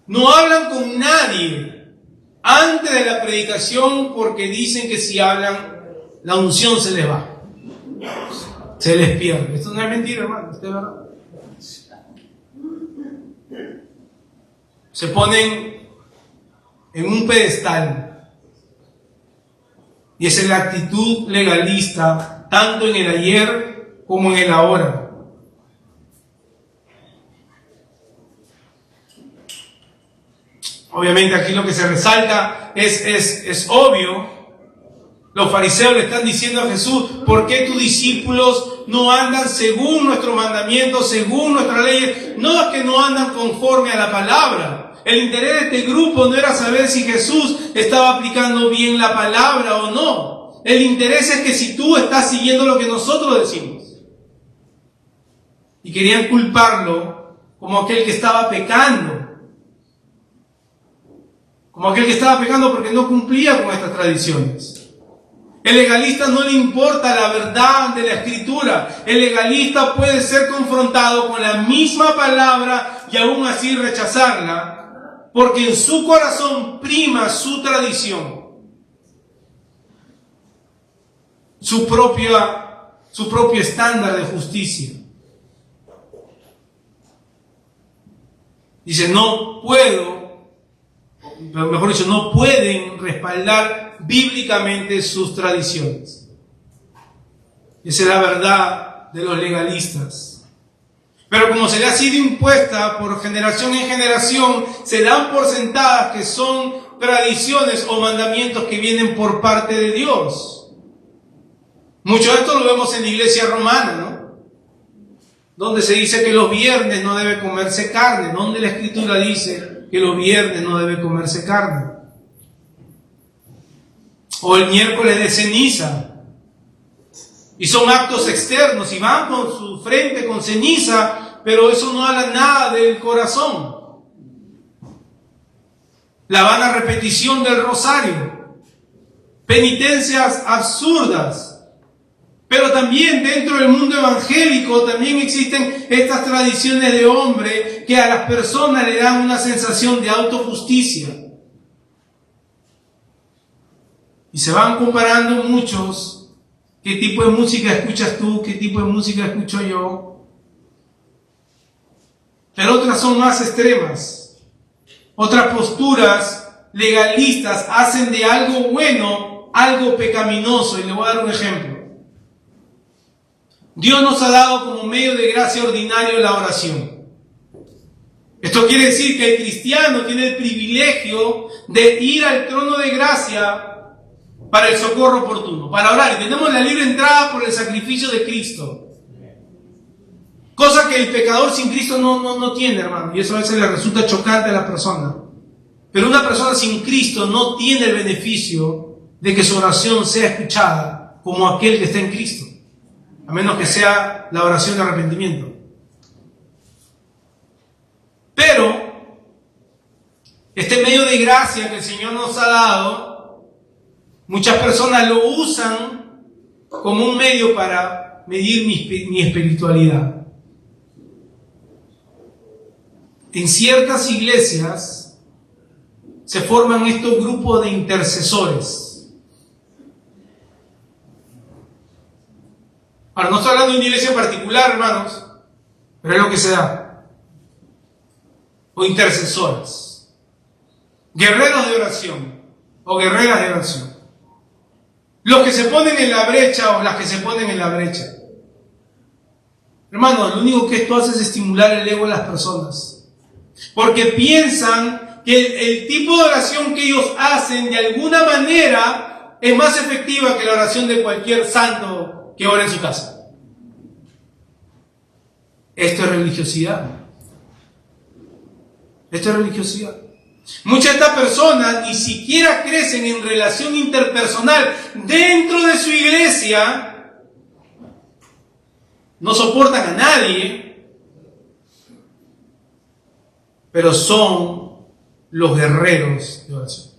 no hablan con nadie antes de la predicación porque dicen que si hablan, la unción se les va. Se les pierde. Esto no es mentira, hermano. Esto es verdad. Se ponen en un pedestal. Y esa es la actitud legalista, tanto en el ayer como en el ahora. Obviamente aquí lo que se resalta es obvio. Los fariseos le están diciendo a Jesús, ¿por qué tus discípulos no andan según nuestros mandamientos, según nuestras leyes? No es que no andan conforme a la palabra. El interés de este grupo no era saber si Jesús estaba aplicando bien la palabra o no. El interés es que si tú estás siguiendo lo que nosotros decimos. Y querían culparlo como aquel que estaba pecando. Como aquel que estaba pecando porque no cumplía con estas tradiciones. El legalista no le importa la verdad de la Escritura. El legalista puede ser confrontado con la misma palabra y aún así rechazarla, porque en su corazón prima su tradición, su propio estándar de justicia. Dice, no pueden respaldar bíblicamente sus tradiciones. Esa es la verdad de los legalistas. Pero como se le ha sido impuesta por generación en generación, se dan por sentadas que son tradiciones o mandamientos que vienen por parte de Dios. Mucho de esto lo vemos en la iglesia romana, ¿no? Donde se dice que los viernes no debe comerse carne, donde la Escritura dice que los viernes no debe comerse carne. O el miércoles de ceniza. Y son actos externos y van con su frente con ceniza, pero eso no habla nada del corazón. La vana repetición del rosario. Penitencias absurdas. Pero también dentro del mundo evangélico también existen estas tradiciones de hombre que a las personas le dan una sensación de autojusticia. Y se van comparando muchos. ¿Qué tipo de música escuchas tú? ¿Qué tipo de música escucho yo? Pero otras son más extremas. Otras posturas legalistas hacen de algo bueno algo pecaminoso. Y le voy a dar un ejemplo. Dios nos ha dado como medio de gracia ordinario la oración. Esto quiere decir que el cristiano tiene el privilegio de ir al trono de gracia para el socorro oportuno, para orar. Y tenemos la libre entrada por el sacrificio de Cristo. Cosa que el pecador sin Cristo no tiene, hermano. Y eso a veces le resulta chocante a la persona. Pero una persona sin Cristo no tiene el beneficio de que su oración sea escuchada como aquel que está en Cristo, a menos que sea la oración de arrepentimiento. Pero este medio de gracia que el Señor nos ha dado, muchas personas lo usan como un medio para medir mi espiritualidad. En ciertas iglesias se forman estos grupos de intercesores. Ahora, no estoy hablando de una iglesia en particular, hermanos, pero es lo que se da. O intercesoras. Guerreros de oración o guerreras de oración. Los que se ponen en la brecha o las que se ponen en la brecha. Hermanos, lo único que esto hace es estimular el ego de las personas. Porque piensan que el tipo de oración que ellos hacen de alguna manera es más efectiva que la oración de cualquier santo que ora en su casa. Esto es religiosidad. Esto es religiosidad. Muchas de estas personas ni siquiera crecen en relación interpersonal dentro de su iglesia, no soportan a nadie, pero son los guerreros de oración.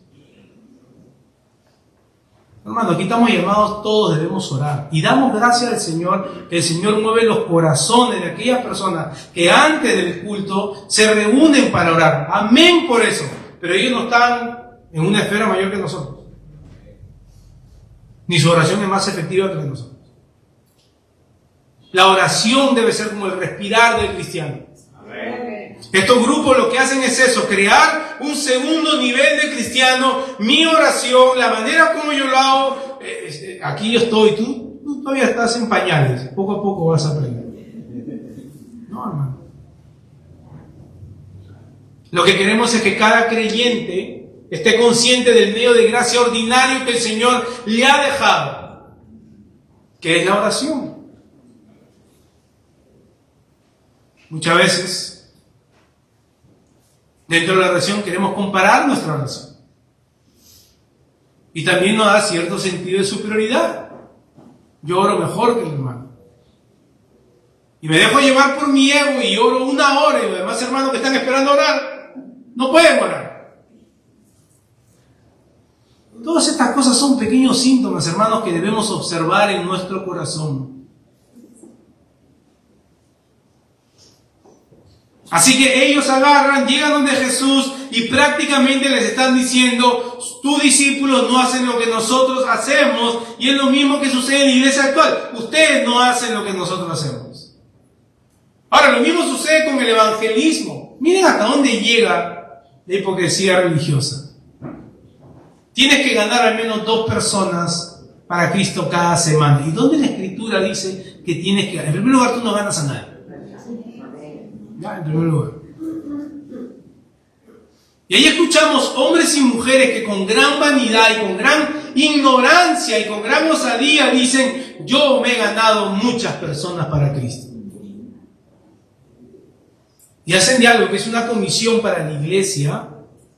Hermano, aquí estamos llamados, todos debemos orar. Y damos gracias al Señor, que el Señor mueve los corazones de aquellas personas que antes del culto se reúnen para orar. Amén por eso. Pero ellos no están en una esfera mayor que nosotros. Ni su oración es más efectiva que la de nosotros. La oración debe ser como el respirar del cristiano. Estos grupos lo que hacen es eso, crear un segundo nivel de cristiano. Mi oración, la manera como yo lo hago, aquí yo estoy, tú todavía estás en pañales, poco a poco vas a aprender. No, hermano. Lo que queremos es que cada creyente esté consciente del medio de gracia ordinario que el Señor le ha dejado, que es la oración. Muchas veces dentro de la oración queremos comparar nuestra oración. Y también nos da cierto sentido de superioridad. Yo oro mejor que el hermano. Y me dejo llevar por mi ego y oro 1 hora y los demás hermanos que están esperando orar no pueden orar. Todas estas cosas son pequeños síntomas, hermanos, que debemos observar en nuestro corazón. Así que ellos agarran, llegan donde Jesús y prácticamente les están diciendo, tus discípulos no hacen lo que nosotros hacemos, y es lo mismo que sucede en la iglesia actual. Ustedes no hacen lo que nosotros hacemos. Ahora, lo mismo sucede con el evangelismo. Miren hasta dónde llega la hipocresía religiosa. Tienes que ganar al menos 2 personas para Cristo cada semana. ¿Y dónde la Escritura dice que tienes que ganar? En primer lugar, tú no ganas a nadie. Ya, en primer lugar. Y ahí escuchamos hombres y mujeres que con gran vanidad y con gran ignorancia y con gran osadía dicen, yo me he ganado muchas personas para Cristo. Y hacen de algo que es una comisión para la iglesia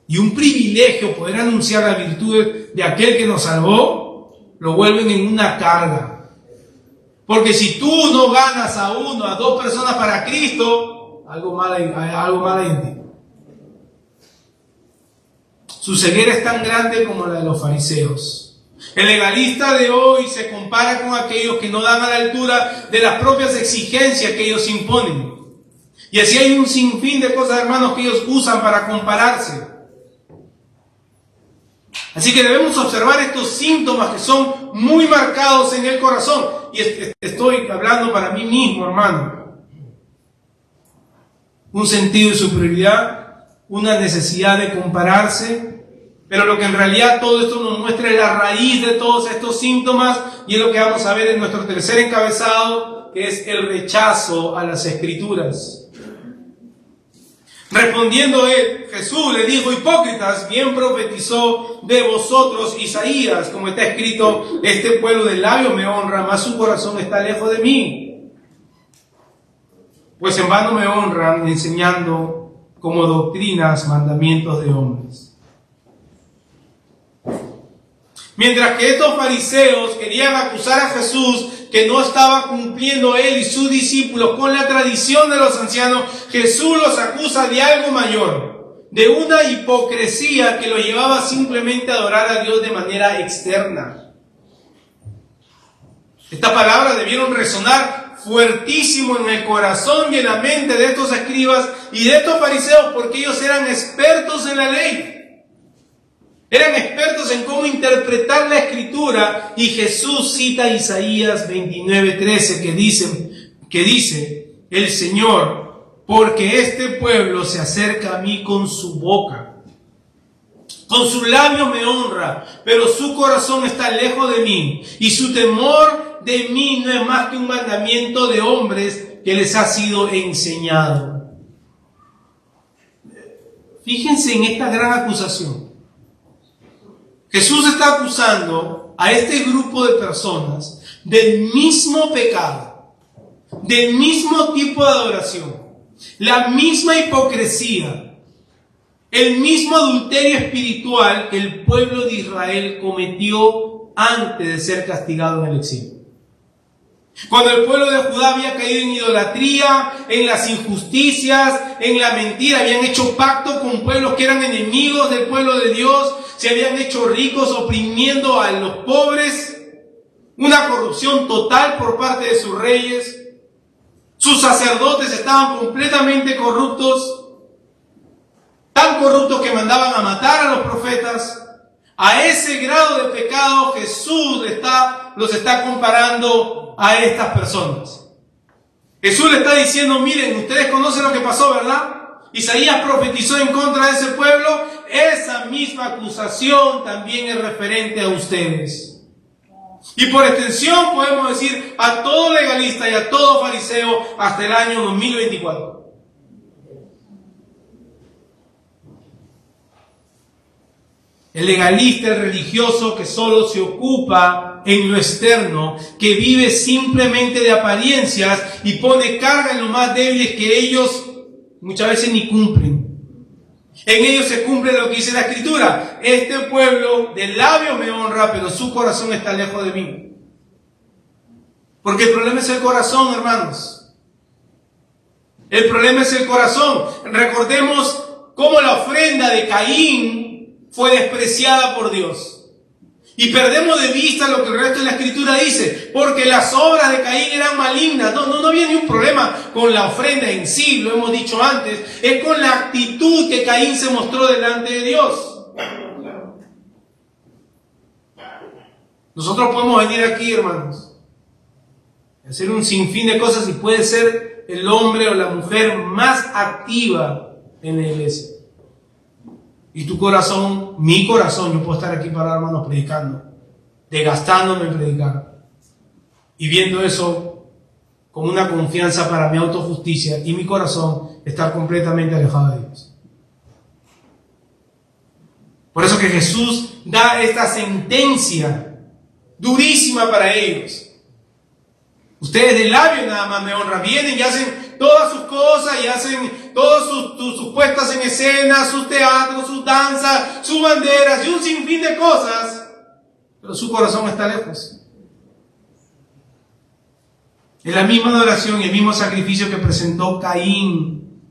y un privilegio poder anunciar la virtud de aquel que nos salvó, lo vuelven en una carga. Porque si tú no ganas a 1, a 2 personas para Cristo, algo mal hay en ti. Su ceguera es tan grande como la de los fariseos. El legalista de hoy se compara con aquellos que no dan a la altura de las propias exigencias que ellos imponen. Y así hay un sinfín de cosas, hermanos, que ellos usan para compararse. Así que debemos observar estos síntomas que son muy marcados en el corazón. Y estoy hablando para mí mismo, hermano. Un sentido de superioridad, una necesidad de compararse, pero lo que en realidad todo esto nos muestra es la raíz de todos estos síntomas, y es lo que vamos a ver en nuestro tercer encabezado, que es el rechazo a las Escrituras. Respondiendo él, Jesús le dijo, hipócritas, bien profetizó de vosotros Isaías, como está escrito, este pueblo de labios me honra, mas su corazón está lejos de mí. Pues en vano me honran enseñando como doctrinas mandamientos de hombres. Mientras que estos fariseos querían acusar a Jesús que no estaba cumpliendo él y sus discípulos con la tradición de los ancianos, Jesús los acusa de algo mayor, de una hipocresía que lo llevaba simplemente a adorar a Dios de manera externa. Estas palabras debieron resonar fuertísimo en el corazón y en la mente de estos escribas y de estos fariseos, porque ellos eran expertos en la ley. Eran expertos en cómo interpretar la Escritura, y Jesús cita Isaías 29:13 que dice el Señor: porque este pueblo se acerca a mí con su boca, con sus labios me honra, pero su corazón está lejos de mí, y su temor de mí no es más que un mandamiento de hombres que les ha sido enseñado. Fíjense en esta gran acusación. Jesús está acusando a este grupo de personas del mismo pecado, del mismo tipo de adoración, la misma hipocresía, el mismo adulterio espiritual que el pueblo de Israel cometió antes de ser castigado en el exilio. Cuando el pueblo de Judá había caído en idolatría, en las injusticias, en la mentira, habían hecho pacto con pueblos que eran enemigos del pueblo de Dios, se habían hecho ricos oprimiendo a los pobres, una corrupción total por parte de sus reyes, sus sacerdotes estaban completamente corruptos, tan corruptos que mandaban a matar a los profetas. A ese grado de pecado Jesús los está comparando a estas personas. Jesús le está diciendo: miren, ustedes conocen lo que pasó, ¿verdad? Isaías profetizó en contra de ese pueblo. Esa misma acusación también es referente a ustedes. Y por extensión podemos decir a todo legalista y a todo fariseo hasta el año 2024. El legalista, el religioso que solo se ocupa en lo externo, que vive simplemente de apariencias y pone carga en los más débiles que ellos muchas veces ni cumplen. En ellos se cumple lo que dice la Escritura: este pueblo de labios me honra, pero su corazón está lejos de mí. Porque el problema es el corazón, hermanos. El problema es el corazón. Recordemos cómo la ofrenda de Caín fue despreciada por Dios. Y perdemos de vista lo que el resto de la Escritura dice, porque las obras de Caín eran malignas. No había ningún problema con la ofrenda en sí, lo hemos dicho antes. Es con la actitud que Caín se mostró delante de Dios. Nosotros podemos venir aquí, hermanos, y hacer un sinfín de cosas, y puede ser el hombre o la mujer más activa en la iglesia. Y tu corazón, mi corazón, yo puedo estar aquí para, hermanos, predicando, desgastándome en predicar, y viendo eso como una confianza para mi autojusticia, y mi corazón estar completamente alejado de Dios. Por eso que Jesús da esta sentencia durísima para ellos. Ustedes de labios nada más me honran, vienen y hacen todas sus cosas, y hacen todas sus puestas en escena, sus teatros, sus danzas, sus banderas y un sinfín de cosas, pero su corazón está lejos. Es la misma adoración y el mismo sacrificio que presentó Caín.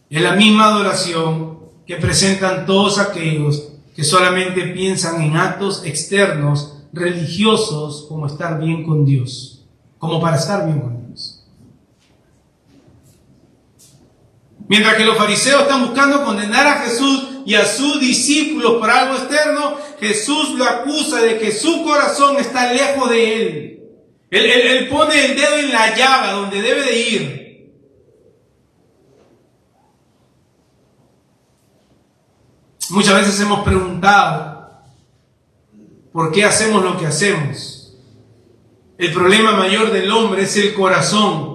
Es la misma adoración que presentan todos aquellos que solamente piensan en actos externos religiosos, como estar bien con Dios, como para estar bien con Dios. Mientras que los fariseos están buscando condenar a Jesús y a sus discípulos por algo externo, Jesús lo acusa de que su corazón está lejos de él. Él pone el dedo en la llaga donde debe de ir. Muchas veces hemos preguntado ¿por qué hacemos lo que hacemos? El problema mayor del hombre es el corazón.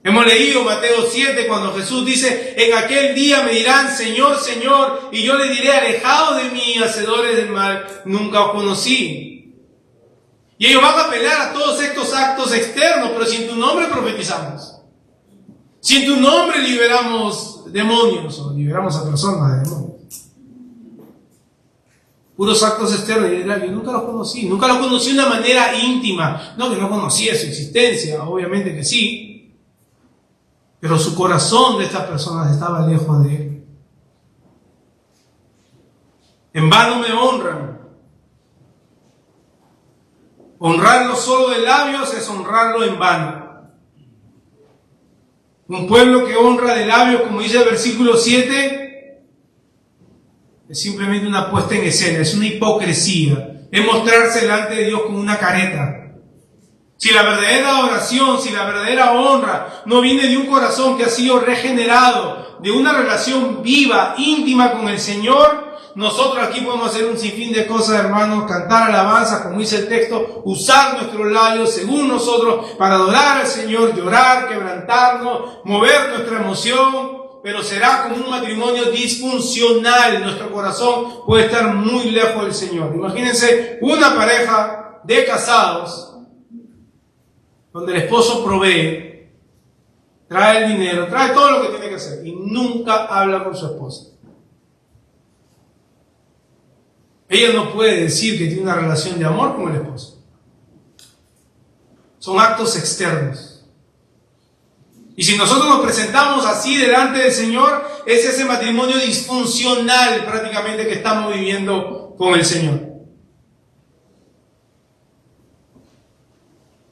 Hemos leído Mateo 7 cuando Jesús dice: en aquel día me dirán, Señor, Señor, y yo le diré, alejados de mí, hacedores del mal, nunca os conocí. Y ellos van a apelar a todos estos actos externos, pero si en tu nombre profetizamos, si en tu nombre liberamos demonios o liberamos a personas de demonios. puros actos externos, y dirá, yo nunca los conocí de una manera íntima, no que no conocía su existencia, obviamente que sí, pero su corazón de estas personas estaba lejos de él. En vano me honran. Honrarlo solo de labios es honrarlo en vano. Un pueblo que honra de labios, como dice el versículo 7, es simplemente una puesta en escena, es una hipocresía, es mostrarse delante de Dios con una careta. Si la verdadera oración, si la verdadera honra no viene de un corazón que ha sido regenerado, de una relación viva, íntima con el Señor, nosotros aquí podemos hacer un sinfín de cosas, hermanos, cantar alabanzas, como dice el texto, usar nuestros labios según nosotros para adorar al Señor, llorar, quebrantarnos, mover nuestra emoción, pero será como un matrimonio disfuncional. Nuestro corazón puede estar muy lejos del Señor. Imagínense una pareja de casados donde el esposo provee, trae el dinero, trae todo lo que tiene que hacer y nunca habla con su esposa. Ella no puede decir que tiene una relación de amor con el esposo. Son actos externos. Y si nosotros nos presentamos así delante del Señor, es ese matrimonio disfuncional prácticamente que estamos viviendo con el Señor.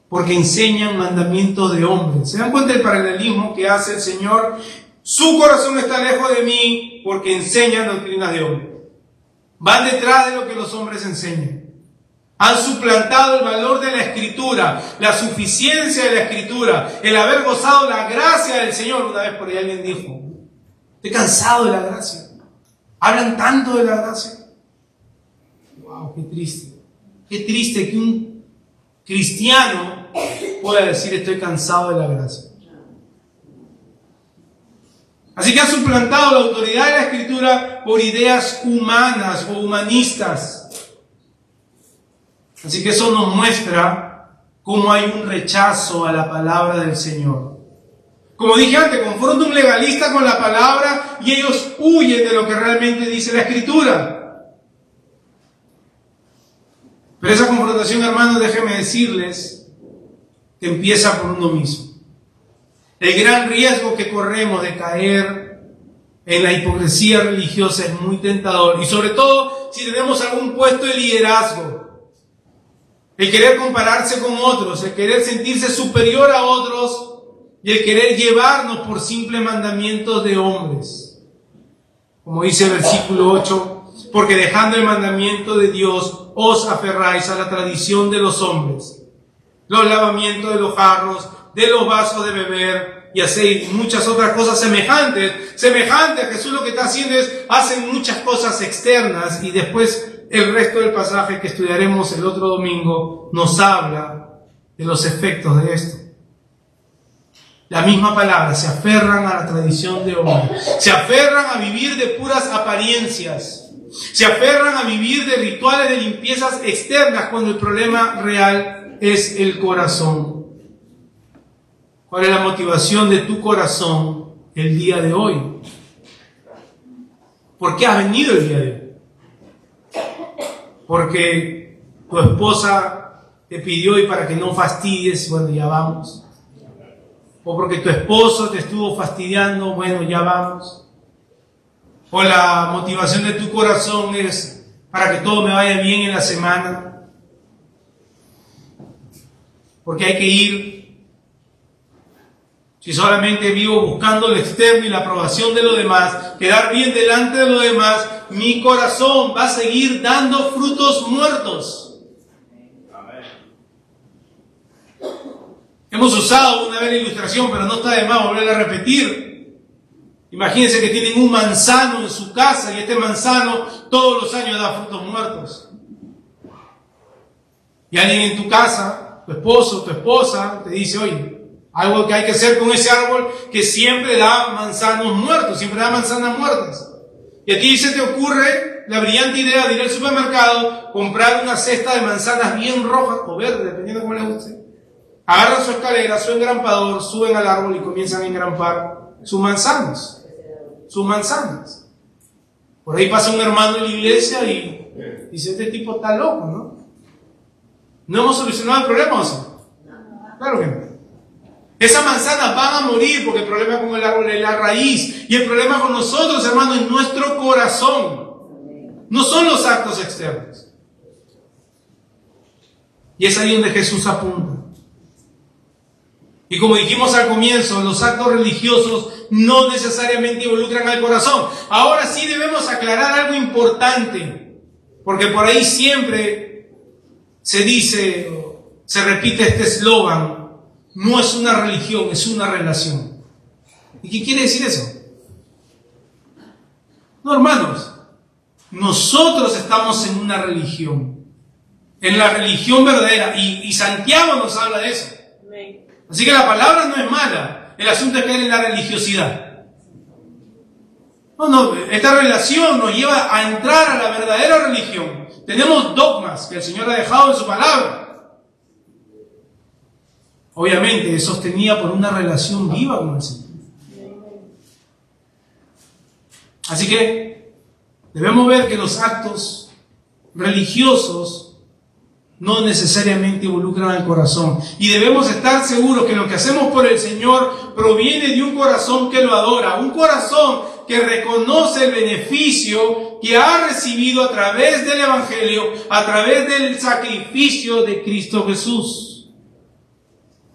Porque enseñan mandamientos de hombres. ¿Se dan cuenta del paralelismo que hace el Señor? Su corazón está lejos de mí porque enseñan doctrinas de hombres. Van detrás de lo que los hombres enseñan. Han suplantado el valor de la Escritura, la suficiencia de la Escritura, el haber gozado la gracia del Señor. Una vez por ahí alguien dijo, estoy cansado de la gracia. Hablan tanto de la gracia. Wow, qué triste. Qué triste que un cristiano pueda decir estoy cansado de la gracia. Así que han suplantado la autoridad de la Escritura por ideas humanas o humanistas. Así que eso nos muestra cómo hay un rechazo a la palabra del Señor. Como dije antes, confronta un legalista con la palabra y ellos huyen de lo que realmente dice la Escritura. Pero esa confrontación, hermanos, déjenme decirles que empieza por uno mismo. El gran riesgo que corremos de caer en la hipocresía religiosa es muy tentador. Y sobre todo si tenemos algún puesto de liderazgo. El querer compararse con otros, el querer sentirse superior a otros y el querer llevarnos por simples mandamientos de hombres. Como dice el versículo 8, porque dejando el mandamiento de Dios os aferráis a la tradición de los hombres. Los lavamientos de los jarros, de los vasos de beber, y hacéis muchas otras cosas semejantes a Jesús. Lo que está haciendo es, hacen muchas cosas externas, y después el resto del pasaje que estudiaremos el otro domingo nos habla de los efectos de esto. La misma palabra, se aferran a la tradición de hombres, se aferran a vivir de puras apariencias, se aferran a vivir de rituales de limpiezas externas cuando el problema real es el corazón. ¿Cuál es la motivación de tu corazón el día de hoy? ¿Por qué has venido el día de hoy? Porque tu esposa te pidió y para que no fastidies, bueno, ya vamos. O porque tu esposo te estuvo fastidiando, bueno, ya vamos. O la motivación de tu corazón es para que todo me vaya bien en la semana. Porque hay que ir. Si solamente vivo buscando lo externo y la aprobación de los demás, quedar bien delante de los demás, mi corazón va a seguir dando frutos muertos. Hemos usado una vez la ilustración, pero no está de más volver a repetir. Imagínense que tienen un manzano en su casa y este manzano todos los años da frutos muertos. Y alguien en tu casa, tu esposo, tu esposa, te dice, oye, algo que hay que hacer con ese árbol que siempre da manzanos muertos, siempre da manzanas muertas. Y a ti se te ocurre la brillante idea de ir al supermercado, comprar una cesta de manzanas bien rojas o verdes, dependiendo de cómo les guste. Agarran su escalera, su engrampador, suben al árbol y comienzan a engrampar sus manzanas. Sus manzanas. Por ahí pasa un hermano en la iglesia y Dice, este tipo está loco, ¿no? ¿No hemos solucionado el problema o sí? Claro que no. Esas manzanas van a morir porque el problema con el árbol es la raíz. Y el problema con nosotros, hermanos, es nuestro corazón. No son los actos externos. Y es ahí donde Jesús apunta. Y como dijimos al comienzo, los actos religiosos no necesariamente involucran al corazón. Ahora sí debemos aclarar algo importante, porque por ahí siempre se dice, se repite este eslogan, no es una religión, es una relación. ¿Y qué quiere decir eso? No, hermanos, nosotros estamos en una religión, en la religión verdadera, y Santiago nos habla de eso. Así que la palabra no es mala, el asunto es caer en la religiosidad. No, esta relación nos lleva a entrar a la verdadera religión. Tenemos dogmas que el Señor ha dejado en su palabra. Obviamente es sostenida por una relación viva con el Señor. Así que debemos ver que los actos religiosos no necesariamente involucran al corazón. Y debemos estar seguros que lo que hacemos por el Señor proviene de un corazón que lo adora, un corazón que reconoce el beneficio que ha recibido a través del Evangelio, a través del sacrificio de Cristo Jesús.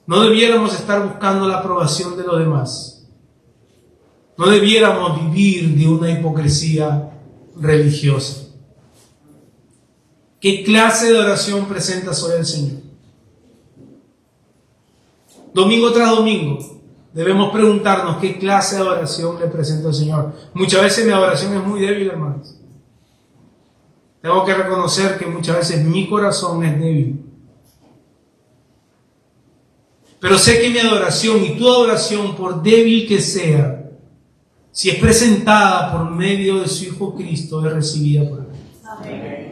No debiéramos estar buscando la aprobación de los demás. No debiéramos vivir de una hipocresía religiosa. ¿Qué clase de oración presentas hoy al Señor? Domingo tras domingo debemos preguntarnos qué clase de oración le presento al Señor. Muchas veces mi adoración es muy débil, hermanos. Tengo que reconocer que muchas veces mi corazón es débil. Pero sé que mi adoración y tu adoración, por débil que sea, si es presentada por medio de su Hijo Cristo, es recibida por Él. Amén.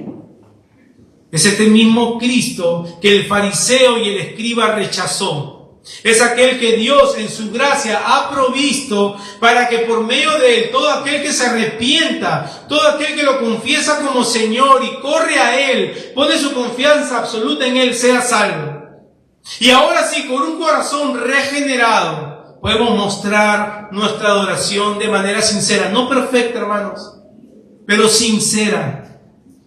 Es este mismo Cristo que el fariseo y el escriba rechazó. Es aquel que Dios en su gracia ha provisto para que por medio de Él, todo aquel que se arrepienta, todo aquel que lo confiesa como Señor y corre a Él, pone su confianza absoluta en Él, sea salvo. Y ahora sí, con un corazón regenerado, podemos mostrar nuestra adoración de manera sincera, no perfecta, hermanos, pero sincera.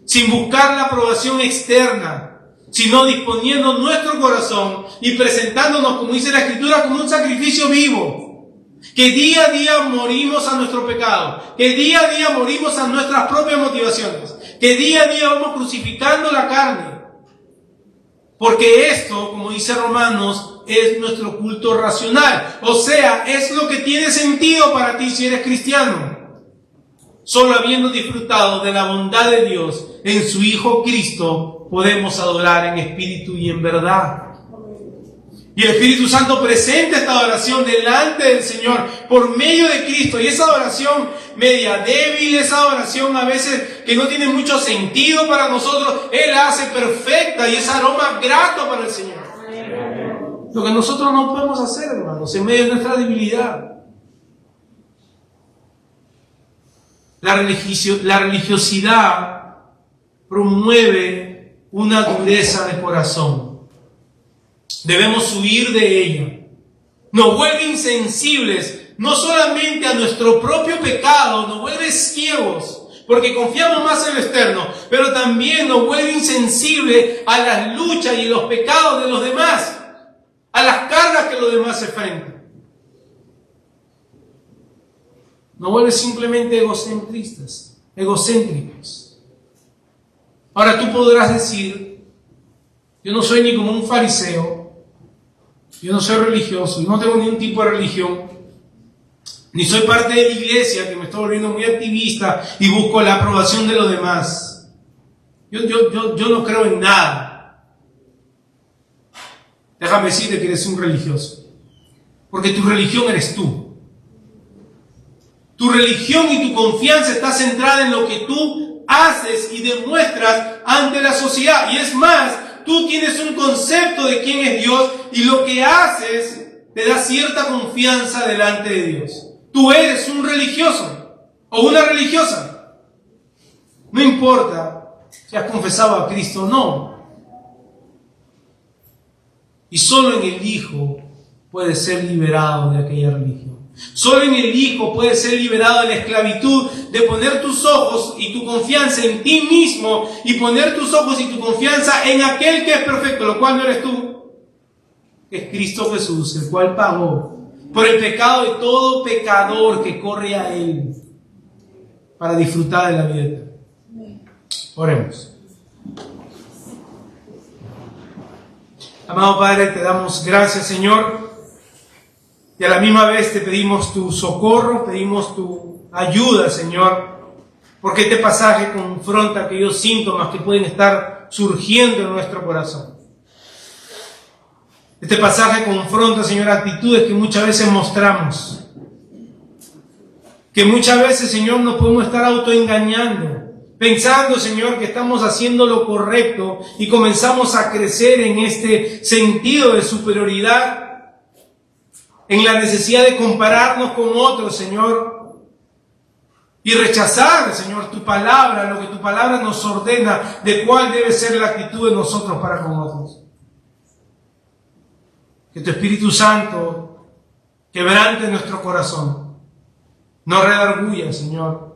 Sin buscar la aprobación externa, sino disponiendo nuestro corazón y presentándonos, como dice la Escritura, como un sacrificio vivo. Que día a día morimos a nuestro pecado, que día a día morimos a nuestras propias motivaciones, que día a día vamos crucificando la carne. Porque esto, como dice Romanos, es nuestro culto racional. O sea, es lo que tiene sentido para ti si eres cristiano. Solo habiendo disfrutado de la bondad de Dios en su Hijo Cristo, podemos adorar en espíritu y en verdad. Y el Espíritu Santo presenta esta adoración delante del Señor por medio de Cristo. Y esa adoración media débil, esa adoración a veces que no tiene mucho sentido para nosotros, Él la hace perfecta y es aroma grato para el Señor. Lo que nosotros no podemos hacer, hermanos, en medio de nuestra debilidad. La religiosidad promueve una dureza de corazón. Debemos huir de ella. Nos vuelve insensibles, no solamente a nuestro propio pecado, nos vuelve ciegos, porque confiamos más en lo externo, pero también nos vuelve insensibles a las luchas y los pecados de los demás, a las cargas que los demás se enfrentan. Nos vuelve simplemente egocéntricos. Ahora tú podrás decir, yo no soy ni como un fariseo, yo no soy religioso, yo no tengo ningún tipo de religión, ni soy parte de la iglesia que me estoy volviendo muy activista y busco la aprobación de los demás. Yo no creo en nada. Déjame decirte que eres un religioso, porque tu religión eres tú. Tu religión y tu confianza está centrada en lo que tú haces y demuestras ante la sociedad. Y es más, tú tienes un concepto de quién es Dios y lo que haces te da cierta confianza delante de Dios. Tú eres un religioso o una religiosa. No importa si has confesado a Cristo o no. Y solo en el Hijo puedes ser liberado de aquella religión. Solo en el Hijo puedes ser liberado de la esclavitud, de poner tus ojos y tu confianza en ti mismo y poner tus ojos y tu confianza en aquel que es perfecto, lo cual no eres tú, que es Cristo Jesús, el cual pagó por el pecado de todo pecador que corre a Él para disfrutar de la vida eterna. Oremos. Amado Padre, te damos gracias, Señor, y a la misma vez te pedimos tu socorro, pedimos tu ayuda, Señor, porque este pasaje confronta aquellos síntomas que pueden estar surgiendo en nuestro corazón. Este pasaje confronta, Señor, actitudes que muchas veces mostramos, que muchas veces, Señor, nos podemos estar autoengañando, pensando, Señor, que estamos haciendo lo correcto y comenzamos a crecer en este sentido de superioridad, en la necesidad de compararnos con otros, Señor, y rechazar, Señor, tu palabra, lo que tu palabra nos ordena de cuál debe ser la actitud de nosotros para con otros. Que tu Espíritu Santo quebrante nuestro corazón, nos redarguya, Señor,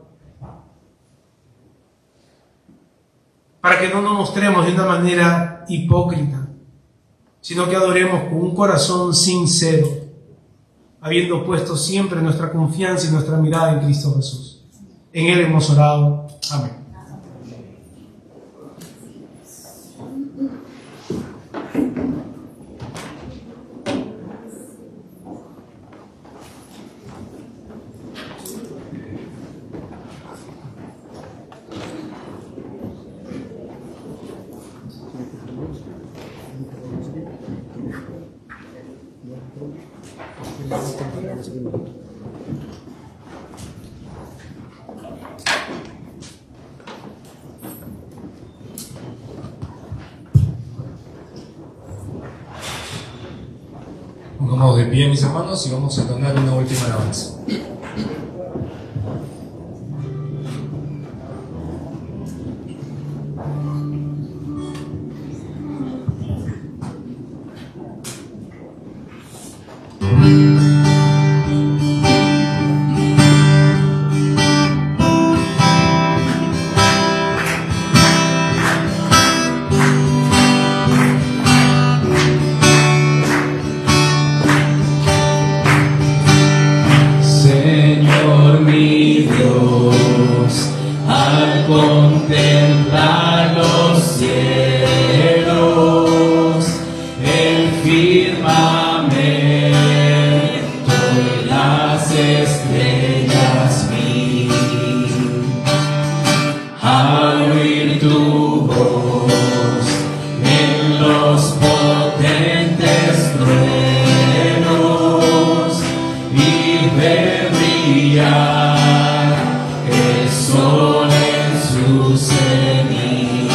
para que no nos mostremos de una manera hipócrita, sino que adoremos con un corazón sincero, habiendo puesto siempre nuestra confianza y nuestra mirada en Cristo Jesús. En Él hemos orado. Amén. Pongamos de pie, mis hermanos, y vamos a entonar una última alabanza. Contemplar los cielos, el firmamento y las estrellas vi, al oír tu voz en los potentes truenos y ver brillar el sol en su cenit.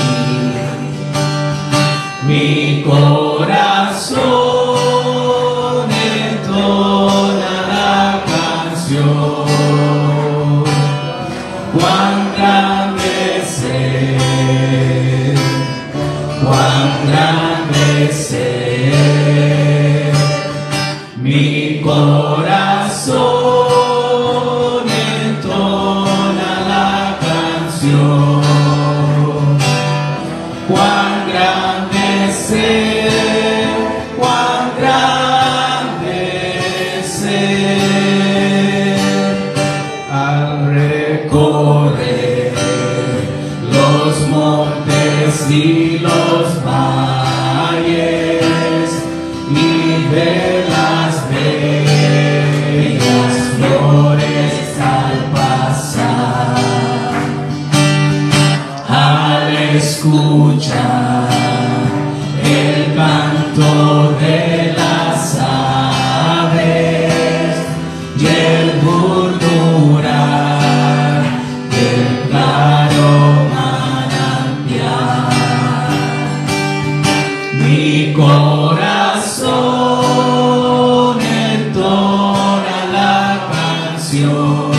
Mi corazón entona la canción, cuán grande es Él, cuán grande es Él. Mi corazón entona la canción, cuán grande es Él, cuán grande es Él. Al recorrer los montes y los valles y ver las bellas flores al pasar, al escuchar el canto de las aves y el murmurar del claro manantial, mi corazón entona la canción,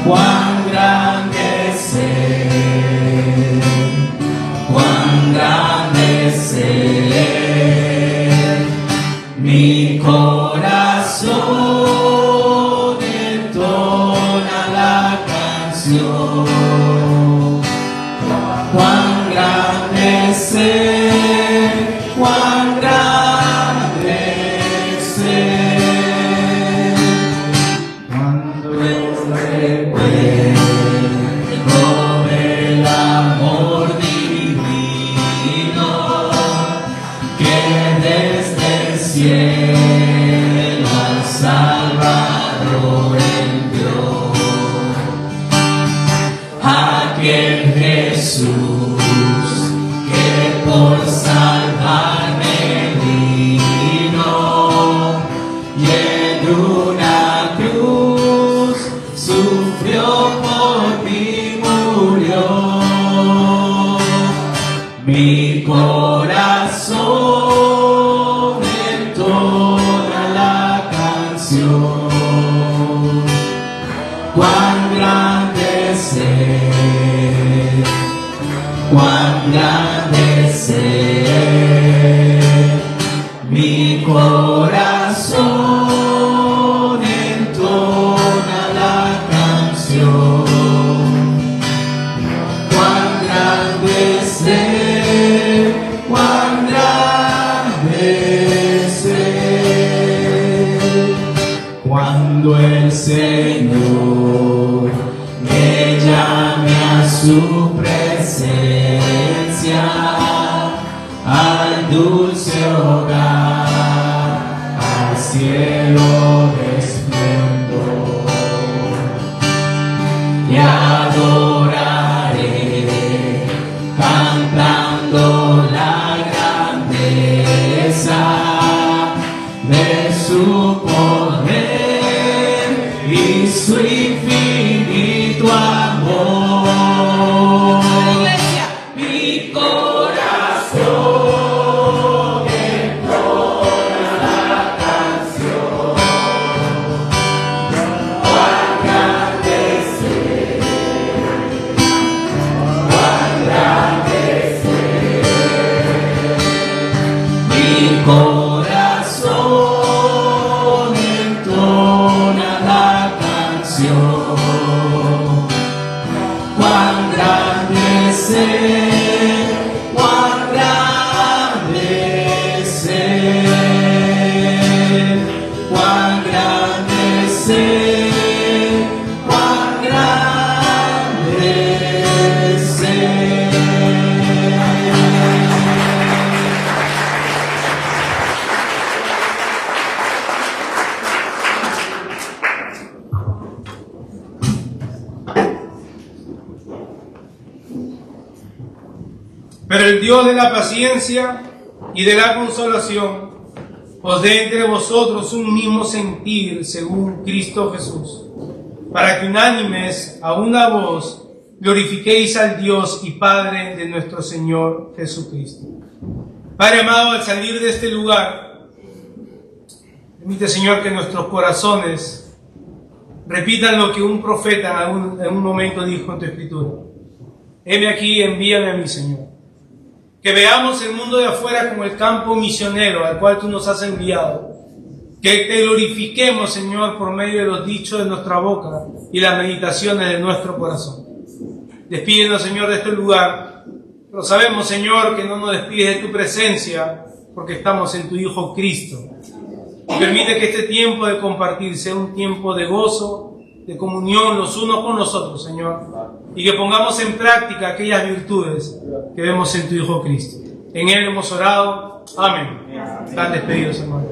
cuán grande es Él, engrandecer. Mi corazón entona la canción. Cuán grande es Él, cuán grande es Él. Cuando recuerdo el amor divino que desde el cielo al Salvador envió, aquel Jesús que por salvarme vino y en una cruz sufrió por mí, murió. Mi corazón entona la canción. Cuán grande es Él, cuán grande es Él. Mi corazón entona la canción. Cuán grande es Él, cuán grande es Él. Cuando el Señor me llame a su presencia, al dulce hogar, al cielo de esplendor, y adoraré cantando la grandeza de su poder y su infinito amor. Mi corazón entona la canción. Cuán grande es Él, cuán grande es Él. Mi corazón entona la canción. Cuán grande es Él, cuán grande es Él. Cuán grande es Él, cuán grande es Él. Pero el Dios de la paciencia y de la consolación os dé entre vosotros un mismo sentir según Cristo Jesús, para que unánimes a una voz glorifiquéis al Dios y Padre de nuestro Señor Jesucristo. Padre amado, al salir de este lugar, permite, Señor, que nuestros corazones repitan lo que un profeta en un momento dijo en tu Escritura. Heme aquí, envíame a mí, Señor. Que veamos el mundo de afuera como el campo misionero al cual tú nos has enviado. Que te glorifiquemos, Señor, por medio de los dichos de nuestra boca y las meditaciones de nuestro corazón. Despídenos, Señor, de este lugar. Pero sabemos, Señor, que no nos despides de tu presencia porque estamos en tu Hijo Cristo. Y permite que este tiempo de compartir sea un tiempo de gozo, de comunión los unos con los otros, Señor. Y que pongamos en práctica aquellas virtudes que vemos en tu Hijo Cristo. En Él hemos orado. Amén. Están despedidos, hermanos.